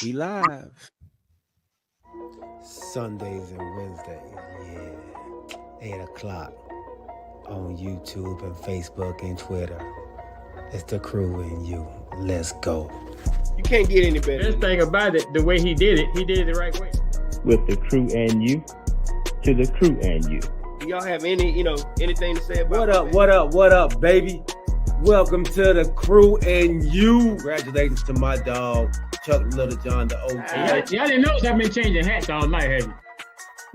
We live. Sundays and Wednesdays, yeah. 8 o'clock on YouTube and Facebook and Twitter. It's the crew and you. Let's go. You can't get any better. Best thing about it, the way he did it the right way. With the crew and you, to the crew and you. Do y'all have anything to say about What up, baby? Welcome to the crew and you. Congratulations to my dog, Chuck Little John, the OG. Y'all didn't notice I've been changing hats all night, have you?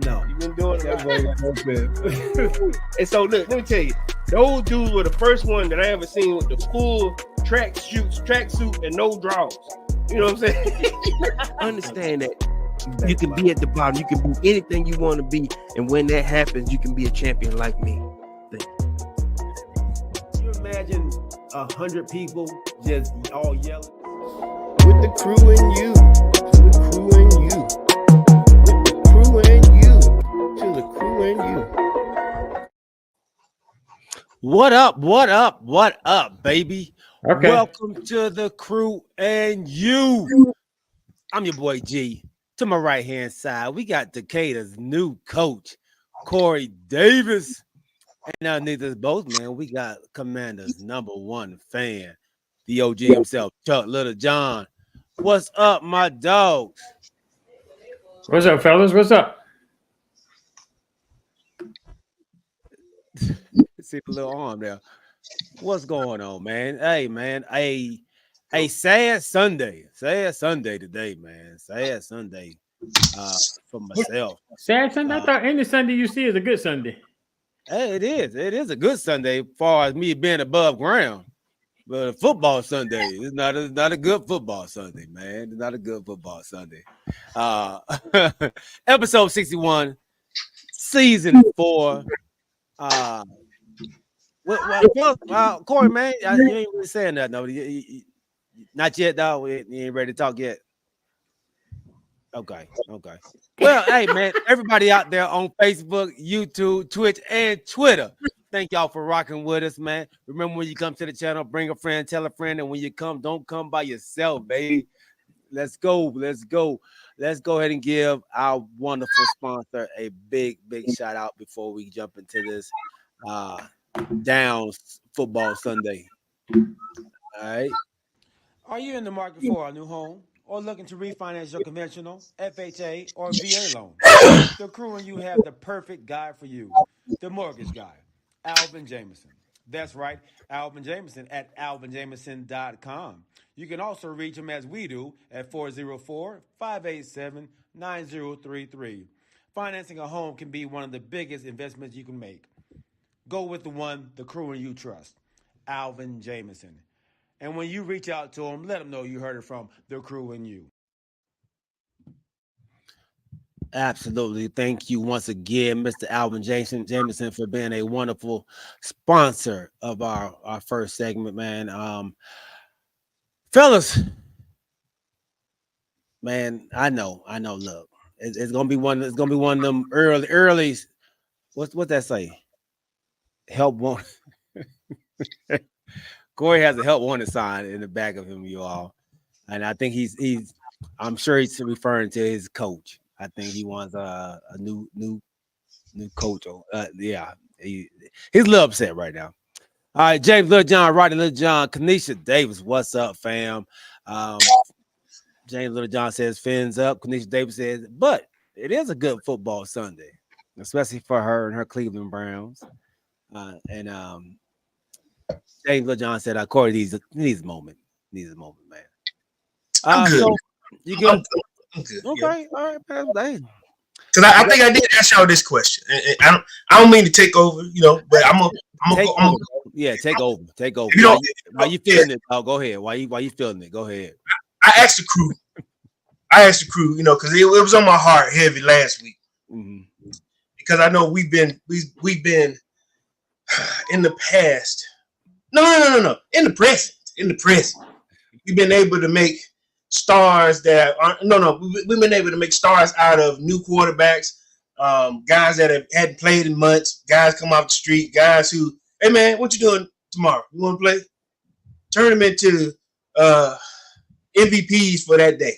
No. You've been doing it. And so, look, let me tell you, those dudes were the first one that I ever seen with the full tracksuit, and no drawers. You know what I'm saying? Understand that you can be at the bottom. You can be anything you want to be. And when that happens, you can be a champion like me. Can you imagine 100 people just all yelling? With the crew and you. To the crew and you. With the crew and you. To the crew and you. What up, baby? Okay. Welcome to the crew and you. I'm your boy G. To my right hand side, we got Decatur's new coach, Corey Davis. And underneath us both, man, we got Commander's #1 fan, the OG himself, Chuck Little John. What's up, my dogs? What's up, fellas? What's up? See the little arm there. What's going on, man? Hey, man, a sad Sunday. Sad Sunday today, man. Sad Sunday for myself. Sad Sunday? I thought any Sunday you see is a good Sunday. Hey, it is. It is a good Sunday as far as me being above ground. But a football Sunday is not a good football Sunday, man. It's not a good football Sunday. Episode 61, season 4. Corey, man, you ain't really saying that, no. Not yet, dog. You ain't ready to talk yet. Okay. Well, hey, man, everybody out there on Facebook, YouTube, Twitch, and Twitter, thank y'all for rocking with us, man. Remember, when you come to the channel, bring a friend, tell a friend, and when you come, don't come by yourself, baby. Let's go. Let's go ahead and give our wonderful sponsor a big shout out before we jump into this Downs football Sunday. All right. Are you in the market for a new home or looking to refinance your conventional, FHA, or VA loan? The crew and you have the perfect guy for you, the mortgage guy, Alvin Jameson. That's right, Alvin Jameson at alvinjameson.com. You can also reach him as we do at 404-587-9033. Financing a home can be one of the biggest investments you can make. Go with the one the crew and you trust, Alvin Jameson. And when you reach out to him, let him know you heard it from the crew and you. Absolutely. Thank you once again, Mr. Alvin Jameson, for being a wonderful sponsor of our first segment, man. Fellas, man, I know. Look, it's gonna be one. It's gonna be one of them early. What's that say? Help one. Corey has a help wanted sign in the back of him, you all, and I think he's. I'm sure he's referring to his coach. I think he wants a new coach. Yeah, he's a little upset right now. All right, James Little John, Rodney Little John, Kanisha Davis, what's up, fam? James Little John says fins up. Kanisha Davis says, but it is a good football Sunday, especially for her and her Cleveland Browns. James Little John said, Corey needs a moment. Needs a moment, man. I'm good. So you good? I'm good. Okay, yeah. all right, Because I think I did ask y'all this question. And I don't mean to take over, but I'm gonna yeah, take over. Why you feeling it? Oh, go ahead. Why you feeling it? Go ahead. I asked the crew, because it was on my heart heavy last week. Mm-hmm. Because I know we've been in the past. No. In the present. We've been able to make stars that are we've been able to make stars out of new quarterbacks, guys that hadn't played in months, guys come off the street, guys who, hey man, what you doing tomorrow? You want to play? Turn them into MVPs for that day.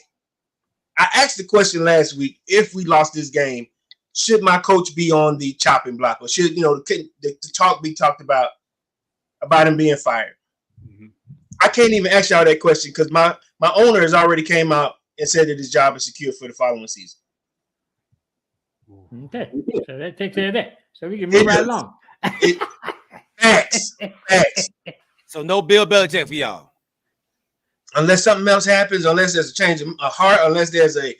I asked the question last week: if we lost this game, should my coach be on the chopping block, or should the talk be talked about him being fired? Mm-hmm. I can't even ask y'all that question because my owner has already came out and said that his job is secure for the following season. Okay, so that takes care of that. So we can move right along. Facts. So no Bill Belichick for y'all. Unless something else happens, unless there's a change of heart, unless there's a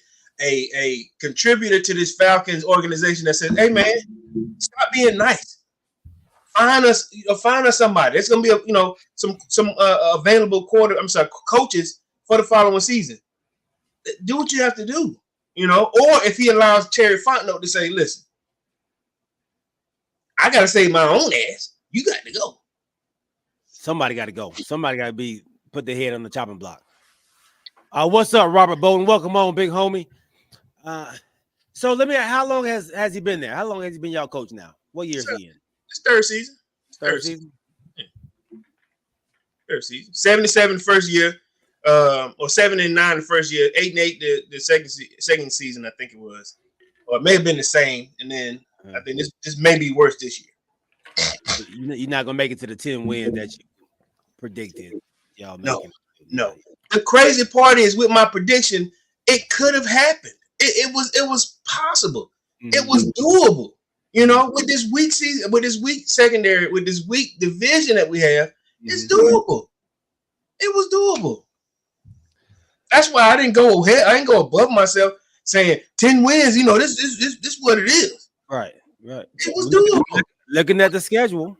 contributor to this Falcons organization that says, "Hey man, stop being nice. Find us somebody. There's gonna be some available coaches for the following season. Do what you have to do, Or if he allows Terry Fontenot to say, "Listen, I gotta save my own ass. You got to go." Somebody got to go. Somebody got to put their head on the chopping block. What's up, Robert Bowden? Welcome on, big homie. So let me ask, how long has he been there? How long has he been y'all coach now? What year is he in? It's third season. Third season. Yeah. Third season. 77 the first year, or 7-9 the first year, 8-8 the second season, I think it was. Or it may have been the same, and then I think this may be worse this year. You're not gonna make it to the 10 wins that you predicted. Y'all no. The crazy part is with my prediction, it could have happened. It was possible. Mm-hmm. It was doable. With this weak season, with this weak secondary, with this weak division that we have, it's doable. It was doable. That's why I didn't go ahead. I didn't go above myself saying 10 wins. This is what it is. Right. It was doable. Looking at the schedule,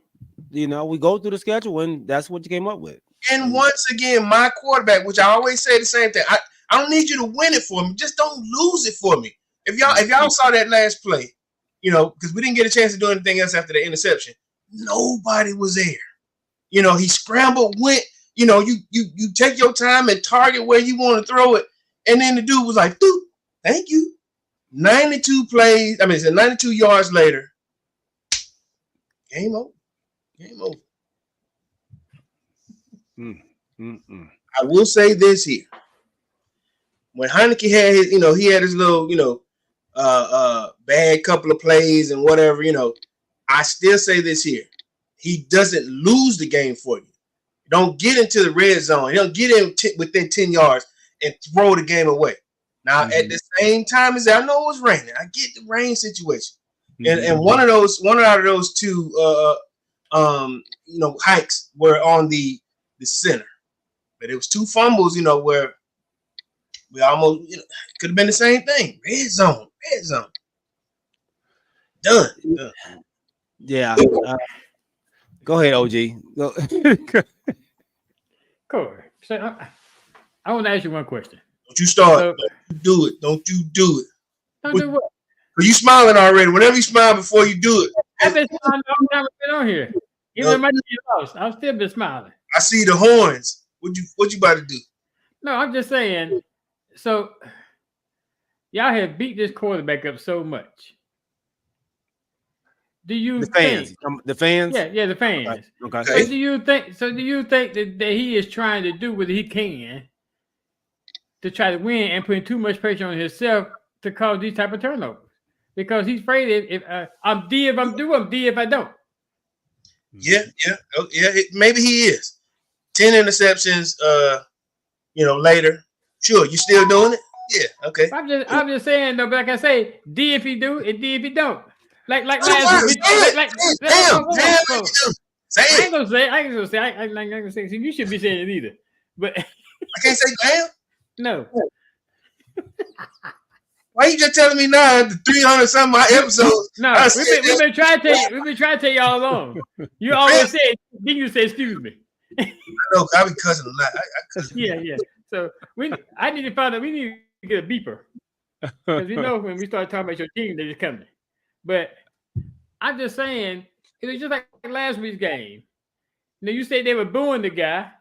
we go through the schedule, and that's what you came up with. And once again, my quarterback, which I always say the same thing. I don't need you to win it for me. Just don't lose it for me. If y'all saw that last play, because we didn't get a chance to do anything else after the interception. Nobody was there. He scrambled, went. You take your time and target where you want to throw it, and then the dude was like, "Dude, thank you." 92 plays. 92 yards later. Game over. I will say this here. When Heineke had his, he had his little, bad couple of plays and whatever, I still say this here. He doesn't lose the game for you. Don't get into the red zone. He don't get in within 10 yards and throw the game away. Now, at the same time as I know it was raining. I get the rain situation. And one out of those two hikes were on the center. But it was two fumbles, where we almost could have been the same thing. Red zone. Done. Yeah. Go ahead, OG. Go. Corey. So I want to ask you one question. Don't you start. Don't you do it. Don't you do it. Don't do what? Are you smiling already? Whenever you smile before you do it. I've been smiling all the time I've been on here. Even if I lost, I've still been smiling. I see the horns. What you about to do? No, I'm just saying. So y'all have beat this quarterback up so much. Do you think the fans? Yeah, the fans. Okay. So do you think that he is trying to do what he can to try to win and putting too much pressure on himself to cause these type of turnovers? Because he's afraid if I'm D if I'm due, I'm D if I don't. Yeah. Maybe he is. 10 interceptions. Later. Sure, you still doing it? Yeah. Okay. I'm just saying though. But like I say, D if he do and D if he don't. Like last week. I ain't gonna say. See, you shouldn't be saying it either. But I can't say damn. No. Why you just telling me now? The 300 some odd episodes. No, we've been trying to tell you all along. You always say, then you say, excuse me. I know. I be cussing a lot. I cuss. Yeah. So I need to find out. We need to get a beeper because when we start talking about your team, they're just coming. But I'm just saying, it was just like last week's game. You said they were booing the guy.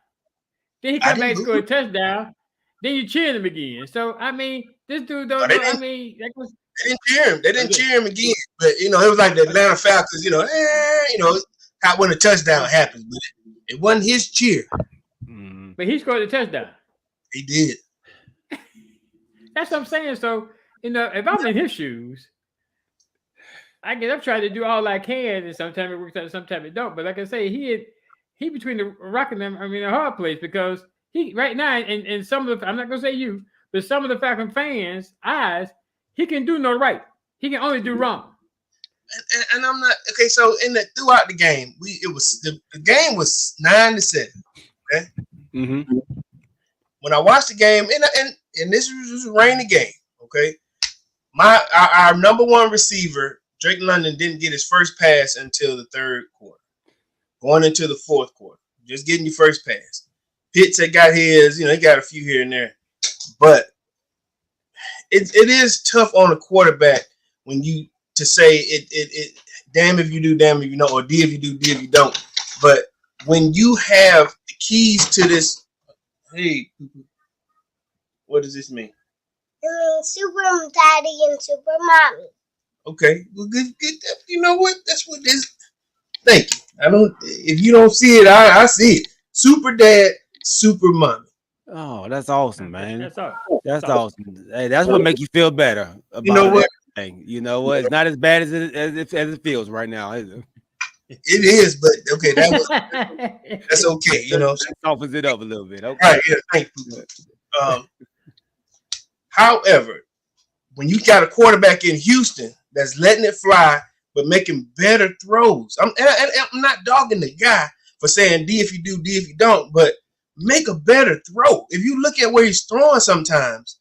Then he come back and score a touchdown. Then you cheer him again. So, this dude don't know. They didn't cheer him. They didn't cheer him again. But, it was like the Atlanta Falcons, how when a touchdown happens. But it wasn't his cheer. But he scored a touchdown. He did. That's what I'm saying. So, if I'm in his shoes, I'm trying to do all I can, and sometimes it works out, sometimes it don't. But like I say, he between the rock and them, a hard place because he right now, and some of the, I'm not gonna say you, but some of the Falcon fans' eyes, he can do no right. He can only do wrong. And I'm not okay. So throughout the game, the game was 9-7. Okay. Mm-hmm. When I watched the game, and this was a rainy game. Okay. Our number one receiver, Drake London, didn't get his first pass until the third quarter, going into the fourth quarter. Just getting your first pass. Pitts had got his. He got a few here and there, but it is tough on a quarterback when you. To say it damn if you do, damn if you don't, or D if you do, D if you don't. But when you have the keys to this, hey, what does this mean? Super daddy and super mommy. Okay, well, good. You know what? That's what this. Thank you. I don't. If you don't see it, I see it. Super dad, super mommy. Oh, that's awesome, man. That's awesome. Hey, that's what make you feel better. You know what? You know what? It's not as bad as it feels right now, is it? It is, but okay, that's okay. It softens it up a little bit. Okay. Right, yeah, thank you. However, when you got a quarterback in Houston that's letting it fly but making better throws, I'm not dogging the guy for saying D if you do, D if you don't, but make a better throw. If you look at where he's throwing sometimes,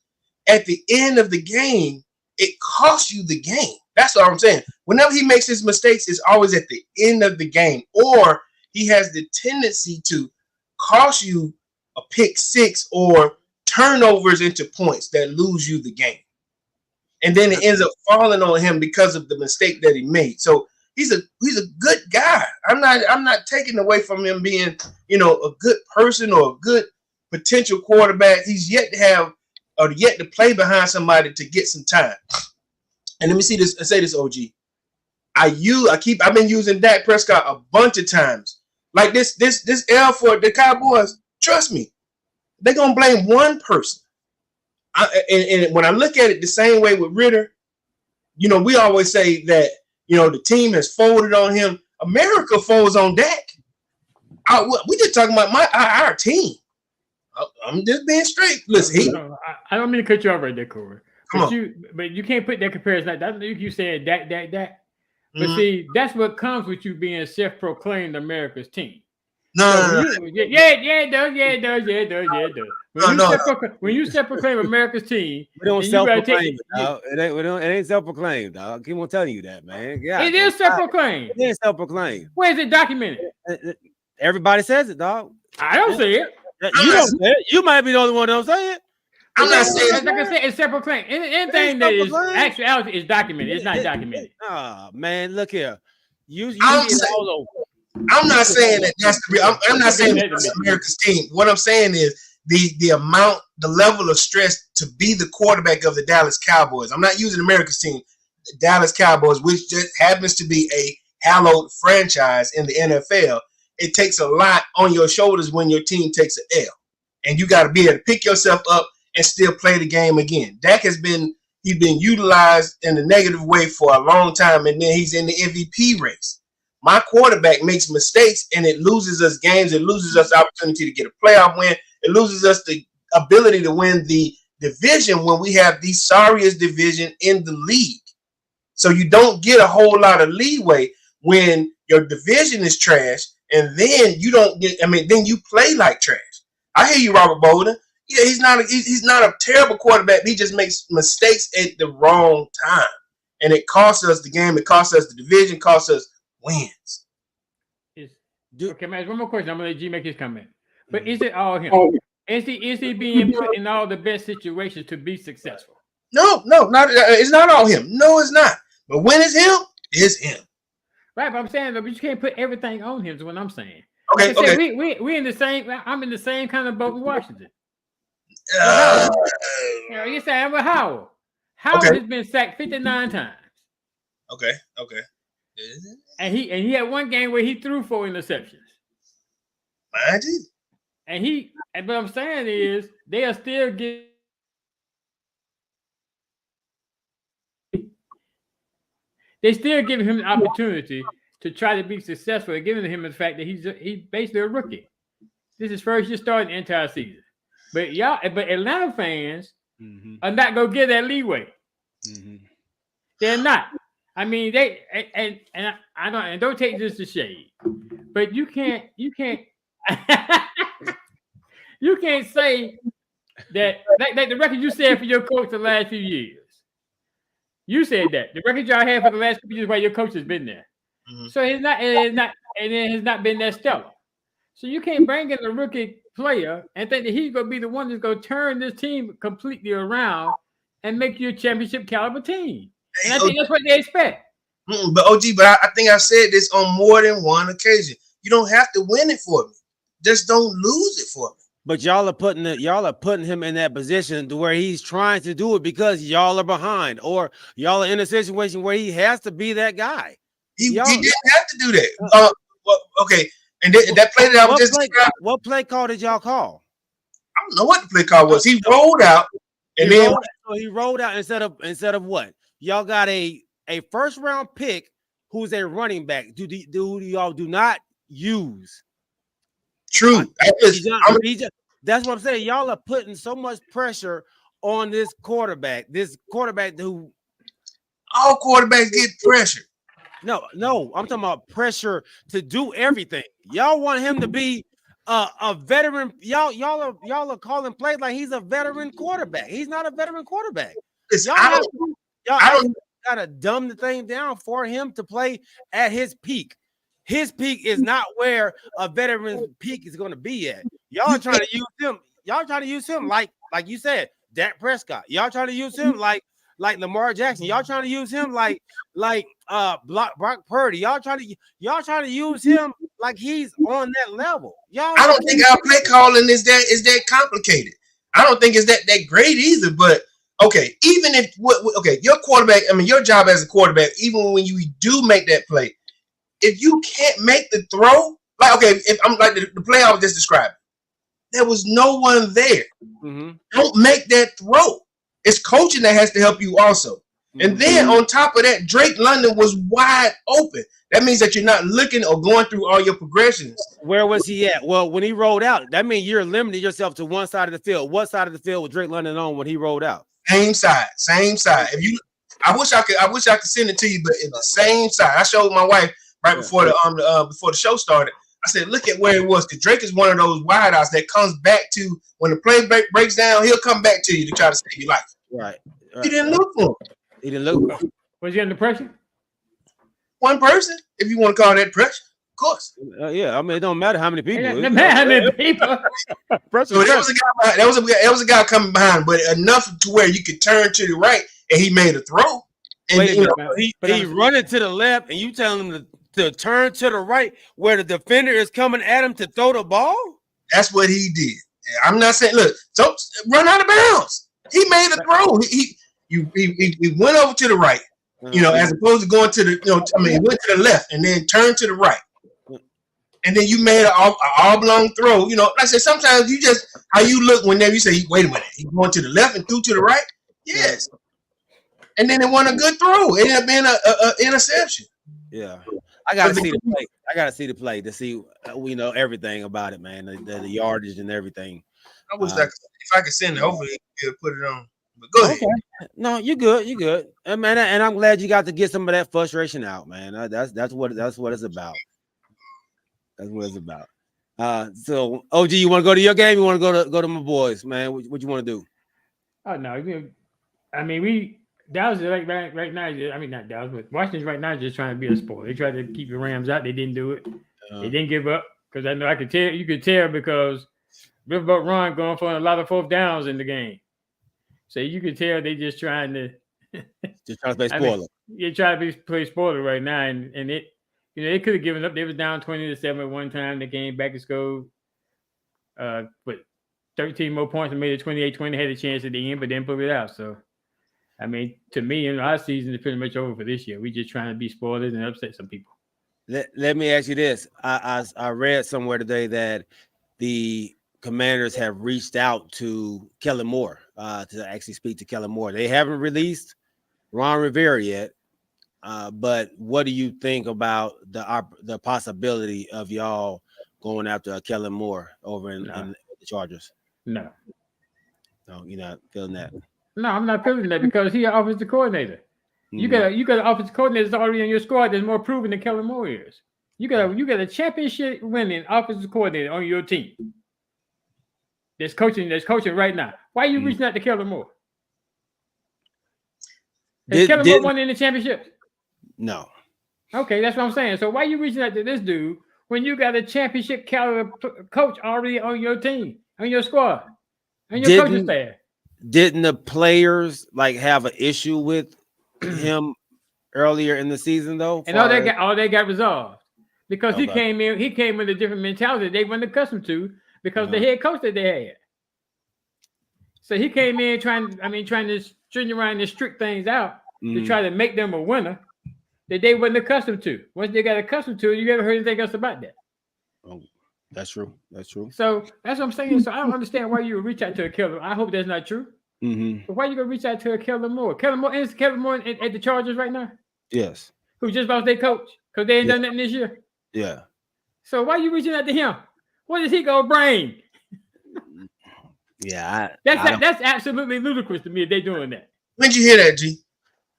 at the end of the game, it costs you the game. That's what I'm saying. Whenever he makes his mistakes, it's always at the end of the game, or he has the tendency to cost you a pick six or turnovers into points that lose you the game. And then it ends up falling on him because of the mistake that he made. So he's a good guy. I'm not taking away from him being, a good person or a good potential quarterback. He's yet to have or yet to play behind somebody to get some time. And let me say this, OG. I've been using Dak Prescott a bunch of times. Like this L for the Cowboys, trust me, they're gonna blame one person. And when I look at it the same way with Ritter, we always say that the team has folded on him. America folds on Dak. We just talking about our team. I'm just being straight. Listen, I don't mean to cut you off right there, Corey. But you can't put that comparison. That's you saying Dak. But see, that's what comes with you being self-proclaimed America's team. No. Yeah, it does. When you self-proclaim America's team, we don't self-proclaim it ain't self-proclaimed, dog. I keep on telling you that, man. Yeah, it is self-proclaimed. It is self-proclaimed. Where is it documented? Everybody says it, dog. I don't say it. You don't say it. You might be the only one that don't say it. I'm not saying. Like I said, it's self-proclaimed. Anything that is actuality is documented. It's not documented. Oh man, look here. I'm not saying that that's the real. I'm not saying that's America's team. What I'm saying is the level of stress to be the quarterback of the Dallas Cowboys. I'm not using America's team, the Dallas Cowboys, which just happens to be a hallowed franchise in the NFL. It takes a lot on your shoulders when your team takes an L, and you got to be able to pick yourself up and still play the game again. Dak he's been utilized in a negative way for a long time, and then he's in the MVP race. My quarterback makes mistakes, and it loses us games. It loses us opportunity to get a playoff win. It loses us the ability to win the division when we have the sorriest division in the league. So you don't get a whole lot of leeway when your division is trash, and then you don't get. Then you play like trash. I hear you, Robert Bolden. Yeah, he's not a terrible quarterback. He just makes mistakes at the wrong time, and it costs us the game. It costs us the division. Costs us wins. Okay, man. One more question. I'm gonna let G make his comment. But is it all him? Is he being put in all the best situations to be successful? No, not it's not all him. No, it's not. But when it's him, it's him. Right, but I'm saying that you can't put everything on him. Is what I'm saying. Okay, like okay. We in the same. I'm in the same kind of boat with Washington. You say I'm with Howard. Howard has been sacked 59 times. Okay. And he had one game where he threw 4 interceptions. I did. And what I'm saying is they are still getting they still giving him an opportunity to try to be successful. They're giving him the fact that he's basically a rookie. This is first year starting the entire season. But Atlanta fans are not gonna give that leeway. They're not. I mean, they and I don't take this to shade, but you can't you can't say that like the record you said for your coach the last few years. You said that the record y'all had for the last few years while your coach has been there. So it has not been that stellar. So you can't bring in a rookie player and think that he's gonna be the one that's gonna turn this team completely around and make you a championship caliber team. And I think that's what they expect. But OG, I think I said this on more than one occasion. You don't have to win it for me. Just don't lose it for me. But y'all are putting him in that position to where he's trying to do it because y'all are behind, or y'all are in a situation where he has to be that guy. He didn't have to do that. Okay, and that play that I was just describing. What play call did y'all call? I don't know what the play call was. He rolled out, and he rolled out instead of what? Y'all got a first round pick who's a running back. Do y'all do not use? True. That's what I'm saying. Y'all are putting so much pressure on this quarterback. This quarterback who all quarterbacks get pressure. No, I'm talking about pressure to do everything. Y'all want him to be a veteran. Y'all are calling plays like he's a veteran quarterback. He's not a veteran quarterback. Y'all gotta dumb the thing down for him to play at his peak. His peak is not where a veteran's peak is going to be at. Y'all are trying to use him. Y'all trying to use him like you said, Dak Prescott. Y'all trying to use him like Lamar Jackson. Y'all trying to use him like Brock Purdy. Y'all trying to use him like he's on that level. I don't think our play calling is that complicated. I don't think it's that great either. But okay, even if your quarterback, I mean your job as a quarterback, even when you do make that play, if you can't make the throw, like if I'm like the play I was just describing, there was no one there. Don't make that throw. It's coaching that has to help you also. And then on top of that, Drake London was wide open. That means that you're not looking or going through all your progressions. Where was he at? Well, when he rolled out, that means you're limiting yourself to one side of the field. What side of the field was Drake London on when he rolled out? Same side. I wish I could send it to you, but it's the same side. I showed my wife right before the show started. I said, look at where it was, because Drake is one of those wideouts that comes back to when the play breaks down. He'll come back to you to try to save your life. Right. You didn't look for him. He didn't look for him. Was he under pressure? One person, if you want to call that pressure, of course. Yeah, I mean, it don't matter how many people. So there was a guy coming behind, but enough to where you could turn to the right, and he made a throw. And wait a minute, he's running to the left, and you telling him to turn to the right, where the defender is coming at him to throw the ball? That's what he did. I'm not saying, look, so run out of bounds. He made a throw. He went over to the right, as opposed to going to the, he went to the left and then turned to the right. And then you made an oblong throw. Like I said, sometimes you just, how you look whenever you say, wait a minute, he's going to the left and threw to the right? Yes. And then it wasn't a good throw. It ended up being an interception. Yeah. I gotta see the play. I gotta see the play to see everything about it, man. The yardage and everything. I wish if I could send it, hopefully you could put it on. But go ahead. No, you're good. And man, and I'm glad you got to get some of that frustration out, man. That's what it's about. That's what it's about. So OG, you want to go to your game? You want to go to my boys, man? What you want to do? Oh no, I mean Dallas is right now. I mean not Dallas, but Washington's right now just trying to be a sport. They tried to keep the Rams out. They didn't do it. They didn't give up, because I know I could tell. You could tell because Riverboat Ron going for a lot of fourth downs in the game. So you could tell they just trying to play spoiler. Try to play spoiler right now, and it. They could have given up. They was down 20-7 at one time. They came back and scored 13 more points and made it 28-20. Had a chance at the end, but didn't pull it out. So, I mean, to me, our season is pretty much over for this year. We just trying to be spoilers and upset some people. Let me ask you this. I read somewhere today that the Commanders have reached out to Kellen Moore to actually speak to Kellen Moore. They haven't released Ron Rivera yet. But what do you think about the possibility of y'all going after Kellen Moore over in the Chargers? No, you're not feeling that. No, I'm not feeling that because he's an offensive coordinator. You got an offensive coordinator that's already on your squad that's more proven than Kellen Moore is. You got a championship winning offensive coordinator on your team. That's coaching right now. Why are you reaching out to Kellen Moore? Has Kellen Moore won any championships? No. Okay, that's what I'm saying. So why are you reaching out to this dude when you got a championship caliber coach already on your team, on your squad, on your coaching staff? Didn't the players have an issue with him earlier in the season though? And all they got resolved because he came in with a different mentality they weren't accustomed to because the head coach that they had. So he came in trying to string around and strict things out to try to make them a winner that they wasn't accustomed to. Once they got accustomed to it, you ever heard anything else about that? Oh, that's true. So that's what I'm saying. So I don't understand why you would reach out to a Kellen. I hope that's not true. But why you gonna reach out to a Kellen Moore? Kellen Moore at the Chargers right now? Yes. Who just lost their coach because they ain't done nothing this year? Yeah. So why you reaching out to him? What is he gonna bring? Yeah, that's absolutely ludicrous to me if they're doing that. When'd you hear that, G?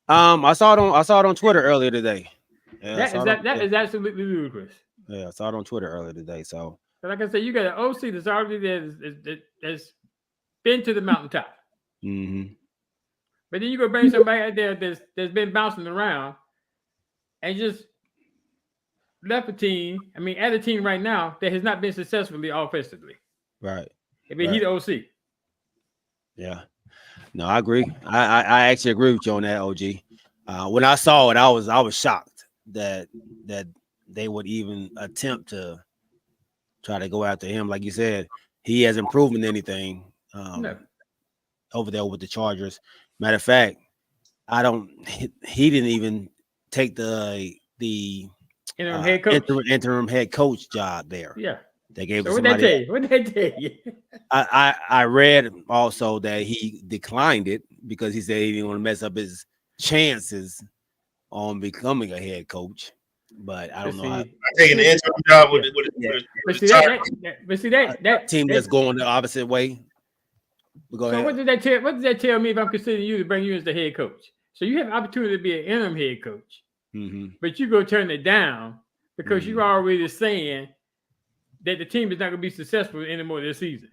I saw it on Twitter earlier today. Yeah, that is absolutely ludicrous. Yeah, I saw it on Twitter earlier today. So, like I said, you got an OC that's already there, that's been to the mountaintop. But then you go bring somebody out there that's been bouncing around and just left a team. At a team right now that has not been successfully offensively. Right. He's the OC. Yeah. No, I agree. I actually agree with you on that, OG. When I saw it, I was shocked that they would even attempt to try to go after him. Like you said, he hasn't proven anything over there with the Chargers. Matter of fact, he didn't even take the interim head coach job there. Yeah. They gave so what did they tell you? I read also that he declined it because he said he didn't want to mess up his chances on becoming a head coach. But I don't know. I'm taking the interim job with that team that's going the opposite way. Go ahead. What did that tell me if I'm considering you to bring you as the head coach? So you have an opportunity to be an interim head coach, but you go turn it down because you're already saying that the team is not going to be successful anymore this season.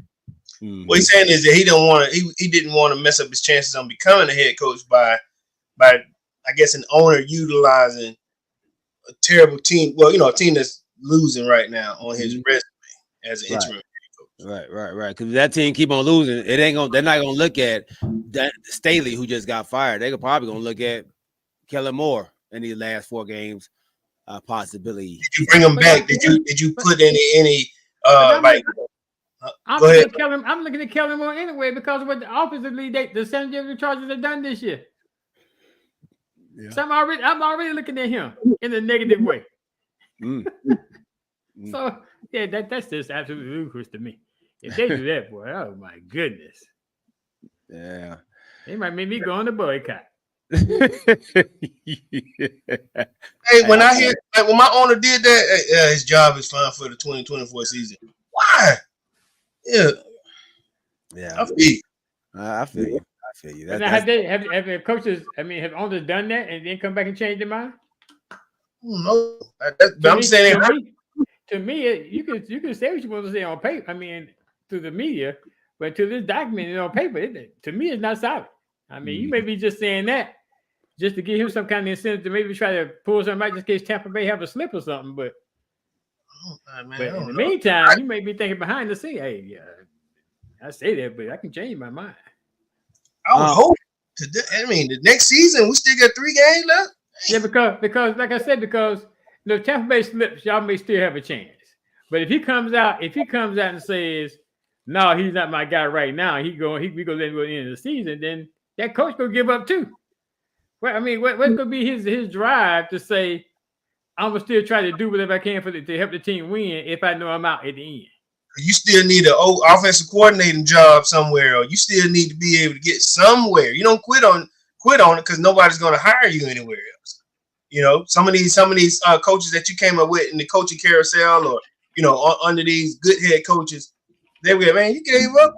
What he's saying is that he didn't want to mess up his chances on becoming a head coach by I guess an owner utilizing a terrible team. Well, a team that's losing right now on his resume as an interim head coach. Right. Because if that team keep on losing, they're not gonna look at that Staley who just got fired. They're probably gonna look at Kellen Moore in these last 4 games. Possibility. Did you bring him back? Did you put any I'm looking at Kellen Moore anyway because of what the offensively the San Diego Chargers have done this year. Yeah. So I'm already looking at him in a negative way. So yeah, that's just absolutely ludicrous to me. If they do that, boy, oh my goodness. Yeah. They might make me go on the boycott. Hey, when I hear when my owner did that, his job is fine for the 2024 season. Why? Yeah. I feel you. Have the coaches? Have owners done that and then come back and change their mind? No, I'm saying to me, you can say what you want to say on paper. Through the media, but to this document on paper, to me, it's not solid. You may be just saying that just to give him some kind of incentive to maybe try to pull something out just in case Tampa Bay have a slip or something. But in the meantime, you may be thinking behind the scene, hey, I say that, but I can change my mind. I would hope. The next season we still got 3 games left. Yeah, because like I said, because if Tampa Bay slips, y'all may still have a chance. But if he comes out and says, no, he's not my guy right now, we go let him go to the end of the season, then that coach gonna give up too. Well, what's gonna be his drive to say, I'm gonna still try to do whatever I can to help the team win if I know I'm out at the end. You still need an offensive coordinating job somewhere, or you still need to be able to get somewhere. You don't quit on it because nobody's gonna hire you anywhere else. You know, some of these coaches that you came up with in the coaching carousel, or you know, under these good head coaches, they were, man, you gave up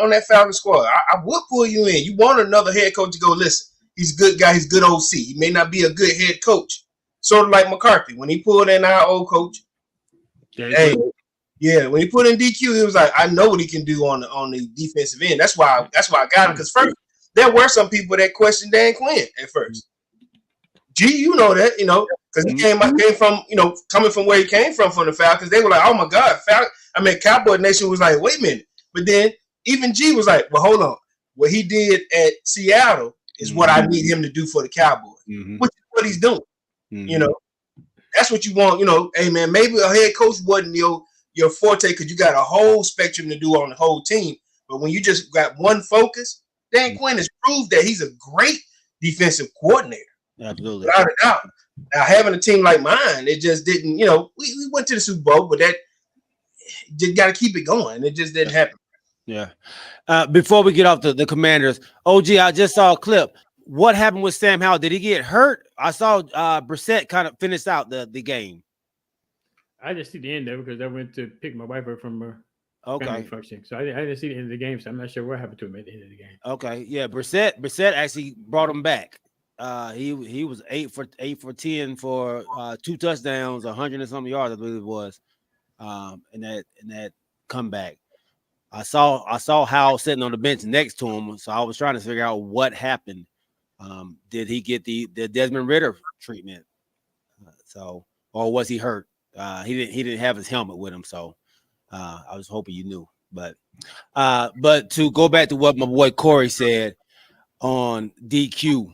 on that Falcon squad. I would pull you in. You want another head coach to go, listen, he's a good guy. He's a good OC. He may not be a good head coach. Sort of like McCarthy. When he pulled in our old coach, hey, yeah, when he put in DQ, he was like, I know what he can do on the defensive end. That's why I got him. Because first, there were some people that questioned Dan Quinn at first. Gee, you know that, you know, because he came from, you know, coming from where he came from the Falcons. They were like, oh my God, Cowboy Nation was like, wait a minute. But then even G was like, well, hold on. What he did at Seattle is what I need him to do for the Cowboys, which is what he's doing. You know, that's what you want. You know, hey man, maybe a head coach wasn't your forte because you got a whole spectrum to do on the whole team. But when you just got one focus, Dan Quinn has proved that he's a great defensive coordinator. Absolutely. Without a doubt. Now, having a team like mine, it just didn't, you know, we went to the Super Bowl, but that just got to keep it going. It just didn't happen. Yeah. Before we get off the Commanders, OG, I just saw a clip. What happened with Sam Howell? Did he get hurt? I saw Brissett kind of finish out the game. I just see the end of it because I went to pick my wife up from her family function. So I didn't see the end of the game, so I'm not sure what happened to him at the end of the game. Okay. Yeah, Brissett actually brought him back. He was 8 for 10 for 2 touchdowns, 100 and something yards, I believe it was. In that comeback. I saw Howell sitting on the bench next to him, so I was trying to figure out what happened. Did he get the Desmond Ridder treatment? Or was he hurt? He didn't have his helmet with him, so I was hoping you knew. But to go back to what my boy Corey said on DQ.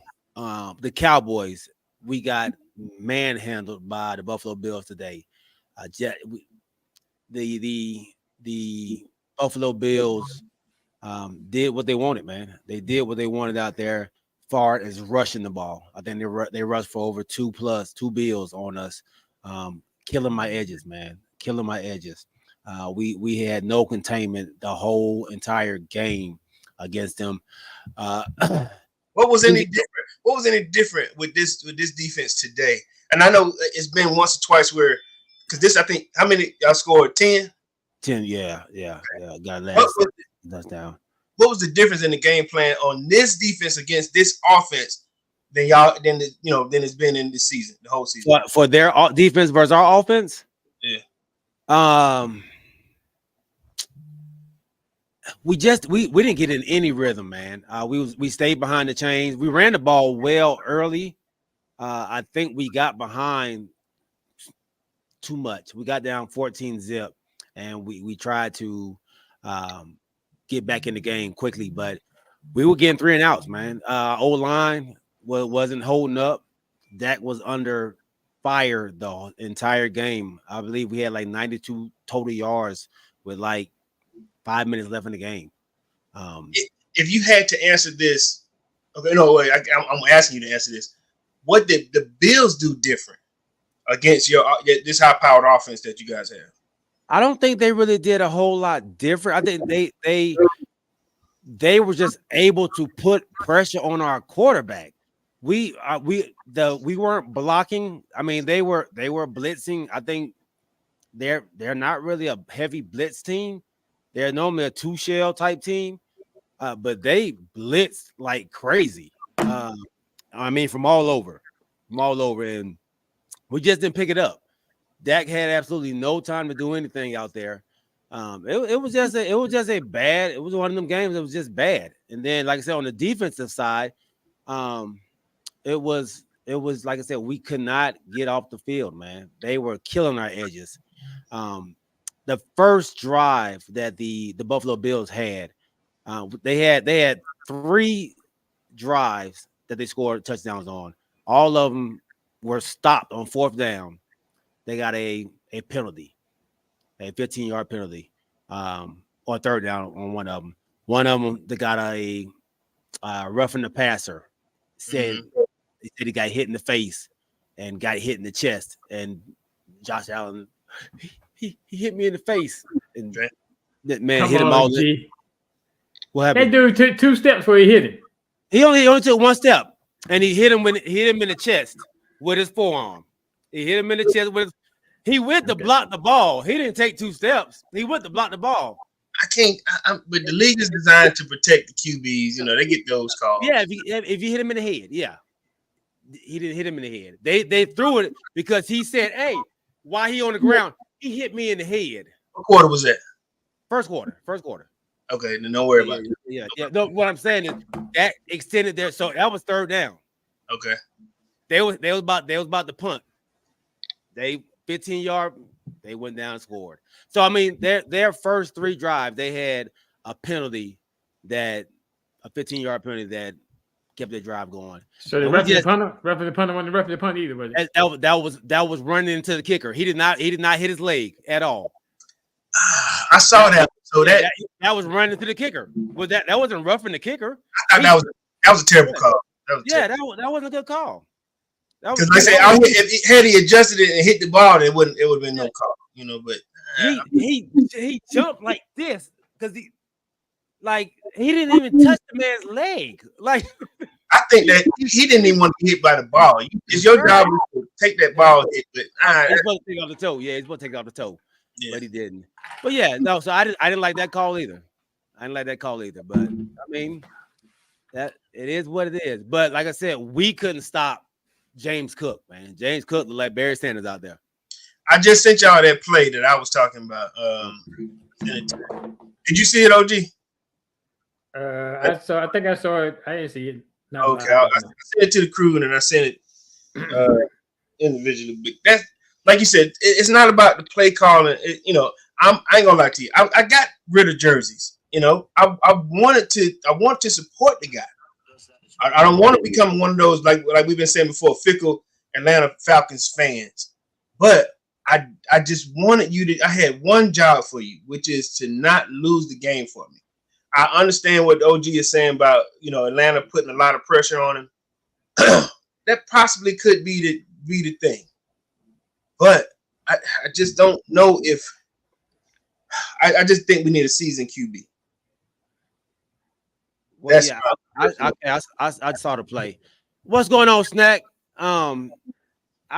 The Cowboys, we got manhandled by the Buffalo Bills today. The Buffalo Bills did what they wanted, man. They did what they wanted out there, far as rushing the ball. I think they rushed for over 2 bills on us, killing my edges, man. Killing my edges. We had no containment the whole entire game against them. What was any different? What was any different with this defense today? And I know it's been once or twice where, because this, I think, how many y'all scored? 10? 10, yeah. Got last touchdown. What was the difference in the game plan on this defense against this offense than it's been in this season, the whole season? For their defense versus our offense? Yeah. We didn't get in any rhythm, man. We stayed behind the chains. We ran the ball well early. I think we got behind too much. We got down 14-0, and we tried to get back in the game quickly, but we were getting 3 and outs, man. O-line wasn't holding up. Dak was under fire the entire game. I believe we had like 92 total yards with like 5 minutes left in the game. If you had to answer this, okay, no way. I'm asking you to answer this. What did the Bills do different against this high-powered offense that you guys have? I don't think they really did a whole lot different. I think they were just able to put pressure on our quarterback. We weren't blocking. I mean, they were blitzing. I think they're not really a heavy blitz team. They're normally a 2-shell type team, but they blitzed like crazy. I mean, from all over, and we just didn't pick it up. Dak had absolutely no time to do anything out there. It was one of them games that was just bad. And then, like I said, on the defensive side, it was like I said, we could not get off the field, man. They were killing our edges. The first drive that the Buffalo Bills had, they had 3 drives that they scored touchdowns on. All of them were stopped on 4th down. They got a penalty, a 15-yard penalty, on 3rd down on one of them. One of them, they got a roughing the passer. He said he got hit in the face and got hit in the chest. And Josh Allen, he hit me in the face. And that man hit him all. What happened? That dude took 2 steps before he hit him. He only took 1 step, and he hit him in the chest. with his forearm. He hit him in the chest with. He went to block the ball. He didn't take 2 steps. He went to block the ball. I can't. But the league is designed to protect the QBs. You know, they get those calls. Yeah, if you hit him in the head, yeah. He didn't hit him in the head. They threw it because he said, "Hey, while he on the ground, he hit me in the head." What quarter was that? First quarter. Okay, then don't worry about it. Yeah. No, what I'm saying is that extended there, so that was 3rd down. Okay. They was about to punt. They 15-yard. They went down and scored. So I mean, their first 3 drives, they had a penalty a 15-yard penalty that kept their drive going. So the ref and the punter wasn't the ref and the punt either, was it? That was running into the kicker. He did not hit his leg at all. I saw that. So that was running to the kicker. Was that wasn't roughing the kicker? I thought that was a terrible call. That wasn't a good call. Because like I say, had he adjusted it and hit the ball, it would have been no call. You know, but he jumped like this because he didn't even touch the man's leg. Like I think that he didn't even want to get hit by the ball. It's your job to take that ball and hit. But he's supposed to take off the toe. Yeah, he's supposed to take off the toe. Yeah. But he didn't. But yeah, no. So I didn't like that call either. But I mean, that it is what it is. But like I said, we couldn't stop James Cook, man. James Cook looked like Barry Sanders out there. I just sent y'all that play that I was talking about. Did you see it, OG? I think I saw it. I didn't see it. No, okay, I sent it to the crew and then I sent it individually. But that's like you said, it's not about the play calling. I ain't gonna lie to you. I got rid of jerseys. You know, I want to support the guy. I don't want to become one of those like we've been saying before, fickle Atlanta Falcons fans. But I just wanted you to. I had one job for you, which is to not lose the game for me. I understand what OG is saying about Atlanta putting a lot of pressure on him. That possibly could be the thing, but I just don't know if. I just think we need a seasoned QB. Well, yeah, I saw the play. What's going on, Snack? I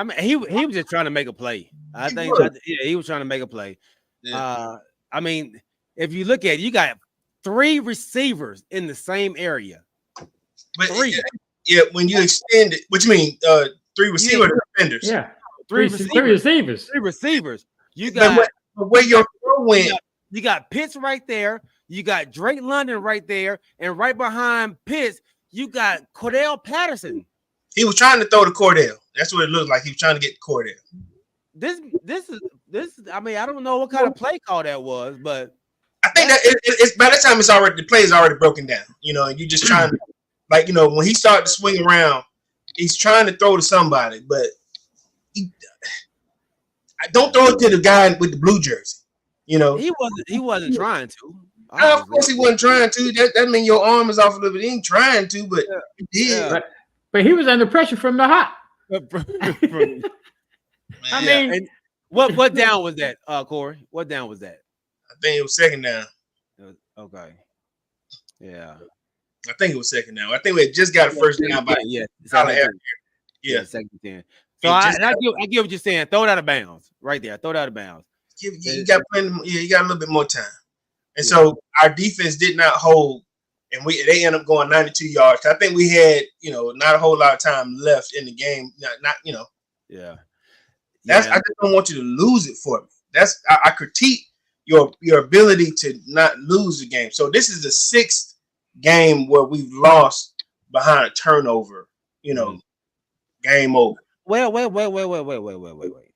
mean, he was just trying to make a play. I think he was trying to make a play. Yeah. I mean, if you look at it, you got 3 receivers in the same area. But 3. Yeah, when you extend it, what you mean? 3 receiver defenders. Yeah, 3 receivers. 3 receivers. You got where your throw went. You got Pitts right there. You got Drake London right there, and right behind Pitts, you got Cordell Patterson. He was trying to throw to Cordell. That's what it looked like. He was trying to get to Cordell. This is. I mean, I don't know what kind of play call that was, but I think that it's by the time the play is already broken down. And you just trying to, when he started to swing around, he's trying to throw to somebody, but I don't throw it to the guy with the blue jersey. He wasn't trying to. Of course, he wasn't trying to. That means your arm is off a little bit. He ain't trying to, but he did. Yeah. But he was under pressure from the hot. I mean, and what down was that, Corey? What down was that? I think it was 2nd down. Okay. Yeah. I think it was 2nd down. I think we had just got a first down by Yeah, 2nd and 10. So I get what you're saying. Throw it out of bounds right there. Throw it out of bounds. You got plenty. You got a little bit more time. And so our defense did not hold, and they ended up going 92 yards. I think we had, not a whole lot of time left in the game. Yeah. I just don't want you to lose it for me. I critique your ability to not lose the game. So this is the 6th game where we've lost behind a turnover. Game over. Well, wait.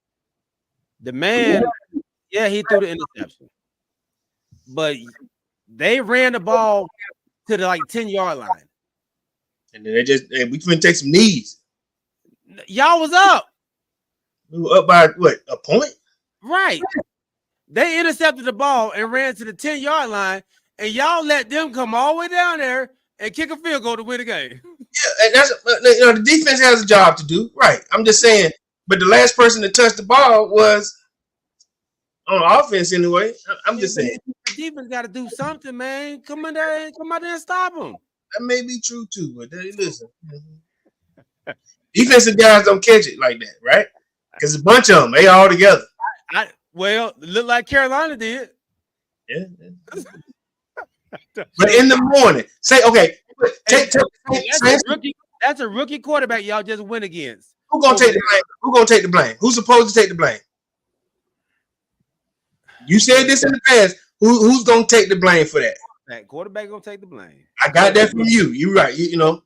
The man, he threw the interception. But they ran the ball to the 10-yard line. And then we couldn't take some knees. Y'all was up. We were up by what, a point? Right. They intercepted the ball and ran to the 10-yard line, and y'all let them come all the way down there and kick a field goal to win the game. Yeah, and that's the defense has a job to do. Right. I'm just saying, but the last person to touch the ball was on offense anyway. I'm just saying. The defense got to do something, man. Come out there and stop them. That may be true too, but listen. Defensive guys don't catch it like that, right? Because a bunch of them, they all together. Well, it looked like Carolina did. Yeah. But in the morning, say, okay, that's a rookie quarterback y'all just went against. Who's gonna take the blame? Who's gonna take the blame? Who's supposed to take the blame? You said this in the past. Who's gonna take the blame for that? That quarterback gonna take the blame. I got that from you. You're right. You know,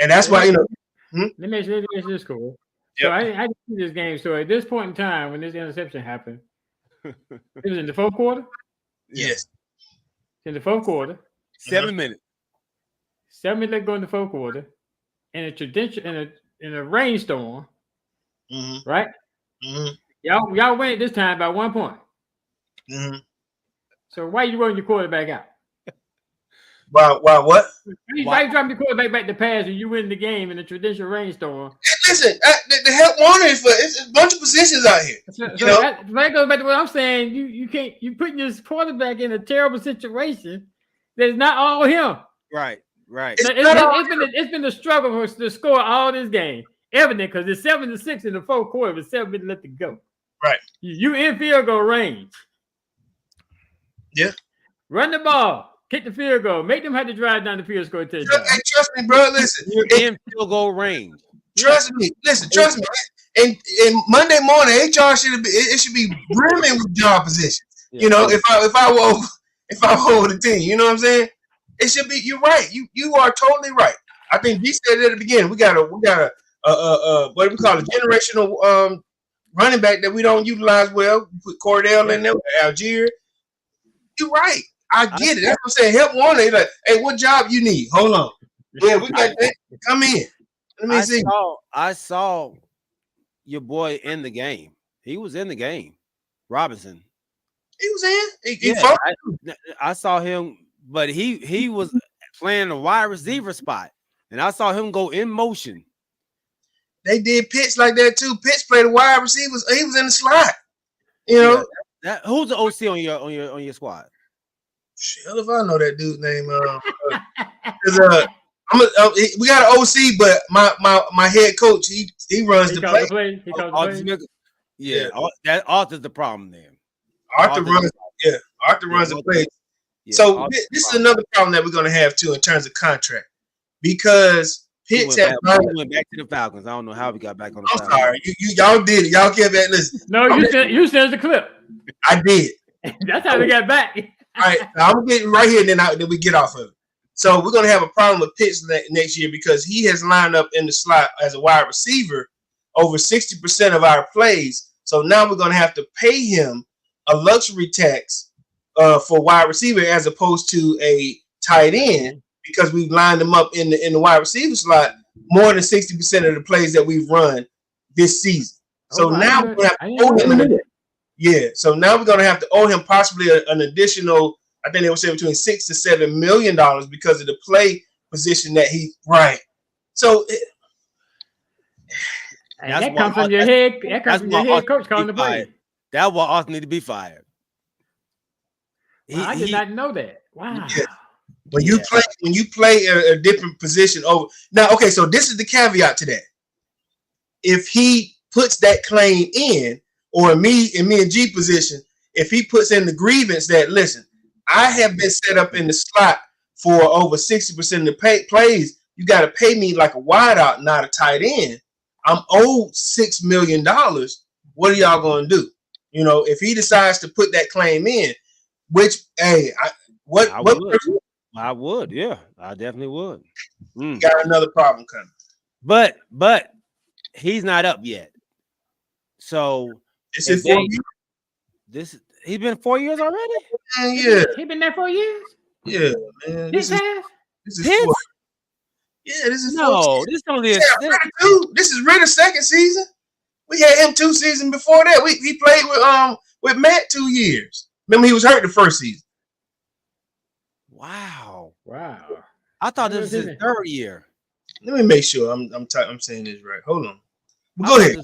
and that's why you know. Let me ask this, Cole. So I didn't see this game. So at this point in time, when this interception happened, it was in the fourth quarter. Yes. In the fourth quarter. 7 minutes. 7 minutes left go in the fourth quarter, in a rainstorm, right? Y'all win this time by 1 point. So why you running your quarterback out? Why what? Why you dropping the quarterback back to pass and you win the game in a traditional rainstorm? Listen, the help wanted is for it's a bunch of positions out here. That goes back to what I'm saying. You can't. You putting your quarterback in a terrible situation. That's not all him. Right. It's been a struggle to score all this game. Evident because it's 7-6 in the fourth quarter with 7 minutes left to go. Right. You in field goal range. Yeah. Run the ball. Kick the field goal. Make them have to drive down the field score to trust me, bro. Listen. You're in field goal range. Trust me. Listen, trust me. And Monday morning, HR should be brimming with job positions. Yeah. You know, if I were over the team, you know what I'm saying? It should be. You're right. You are totally right. I think D said it at the beginning. We got a what do we call it? Generational running back that we don't utilize well. Put Cordell in there, Algier. You're right. I get it. That's what I'm saying. Help Warner. Like, hey, what job you need? Hold on. Yeah, we got that. Come in. Let me see. I saw your boy in the game. He was in the game. Robinson. He was in. I saw him, but he was playing a wide receiver spot, and I saw him go in motion. They did Pitts like that too. Pitts played a wide receiver. He was in the slot. You know. Who's the OC on your squad? Hell if I know that dude's name. We got an OC, but my head coach he runs the play. Yeah, that Arthur's the problem there. Arthur runs the play. Yeah, so this is another problem that we're going to have too in terms of contract because Pitts went back to the Falcons. I don't know how we got back on the Falcons. I'm sorry, y'all did it. Y'all kept at listen. No, you sent the clip. I did. That's how we got back. All right, I'm gonna get right here, and then we get off of it. So we're gonna have a problem with Pitts next year because he has lined up in the slot as a wide receiver over 60% of our plays. So now we're gonna have to pay him a luxury tax for wide receiver as opposed to a tight end because we've lined him up in the wide receiver slot more than 60% of the plays that we've run this season. So now we're gonna have to owe him. So now we're gonna have to owe him possibly an additional. I think they would say between $6 to $7 million because of the play position that he right. So that comes from your head. That comes from your head coach calling the play. That will also need to be fired. I did not know that. Wow. Yeah. When you play a different position over now, okay. So this is the caveat to that. If he puts that claim in, or me and G position, if he puts in the grievance that listen, I have been set up in the slot for over 60% of the plays. You got to pay me like a wideout, not a tight end. I'm owed $6 million. What are y'all going to do? You know, if he decides to put that claim in, which, hey, I would. Yeah, I definitely would. Got another problem coming. But he's not up yet. So this is 4 years. He's been 4 years already. Yeah, he been there 4 years. Yeah, man. This is 4. Yeah, this is this only this is Ritter's second season. We had him 2 seasons before that. He played with Matt 2 years. Remember, he was hurt the first season. Wow. I thought this was his third year. Let me make sure I'm saying this right. Hold on. Go ahead.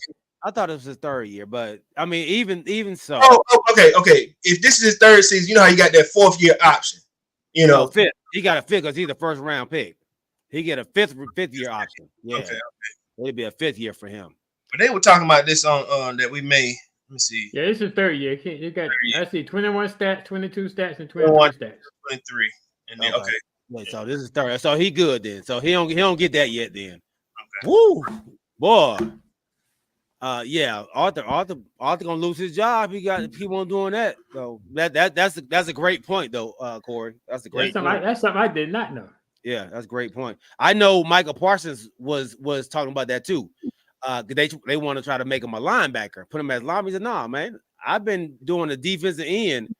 I thought it was his third year, but I mean, even so. Oh, okay. If this is his third season, you know how you got that 4th year option. You know, fifth. He got a fifth because he's a first round pick. He get a fifth year option. Yeah. Okay. It'd be a 5th year for him. But they were talking about this on that we made. Let me see. Yeah, it's his 3rd year. You got I see 21 stats, 22 stats, and 23 stats. 23. And then okay. Wait, so this is 3rd. So he good then. So he don't get that yet then. Okay. Woo, boy. Yeah, Arthur gonna lose his job. He won't doing that. So that's a great point though, Corey. That's a great point. That's something I did not know. Yeah, that's a great point. I know Michael Parsons was talking about that too. They want to try to make him a linebacker, put him as linebacker. He said, "Nah, man, I've been doing the defensive end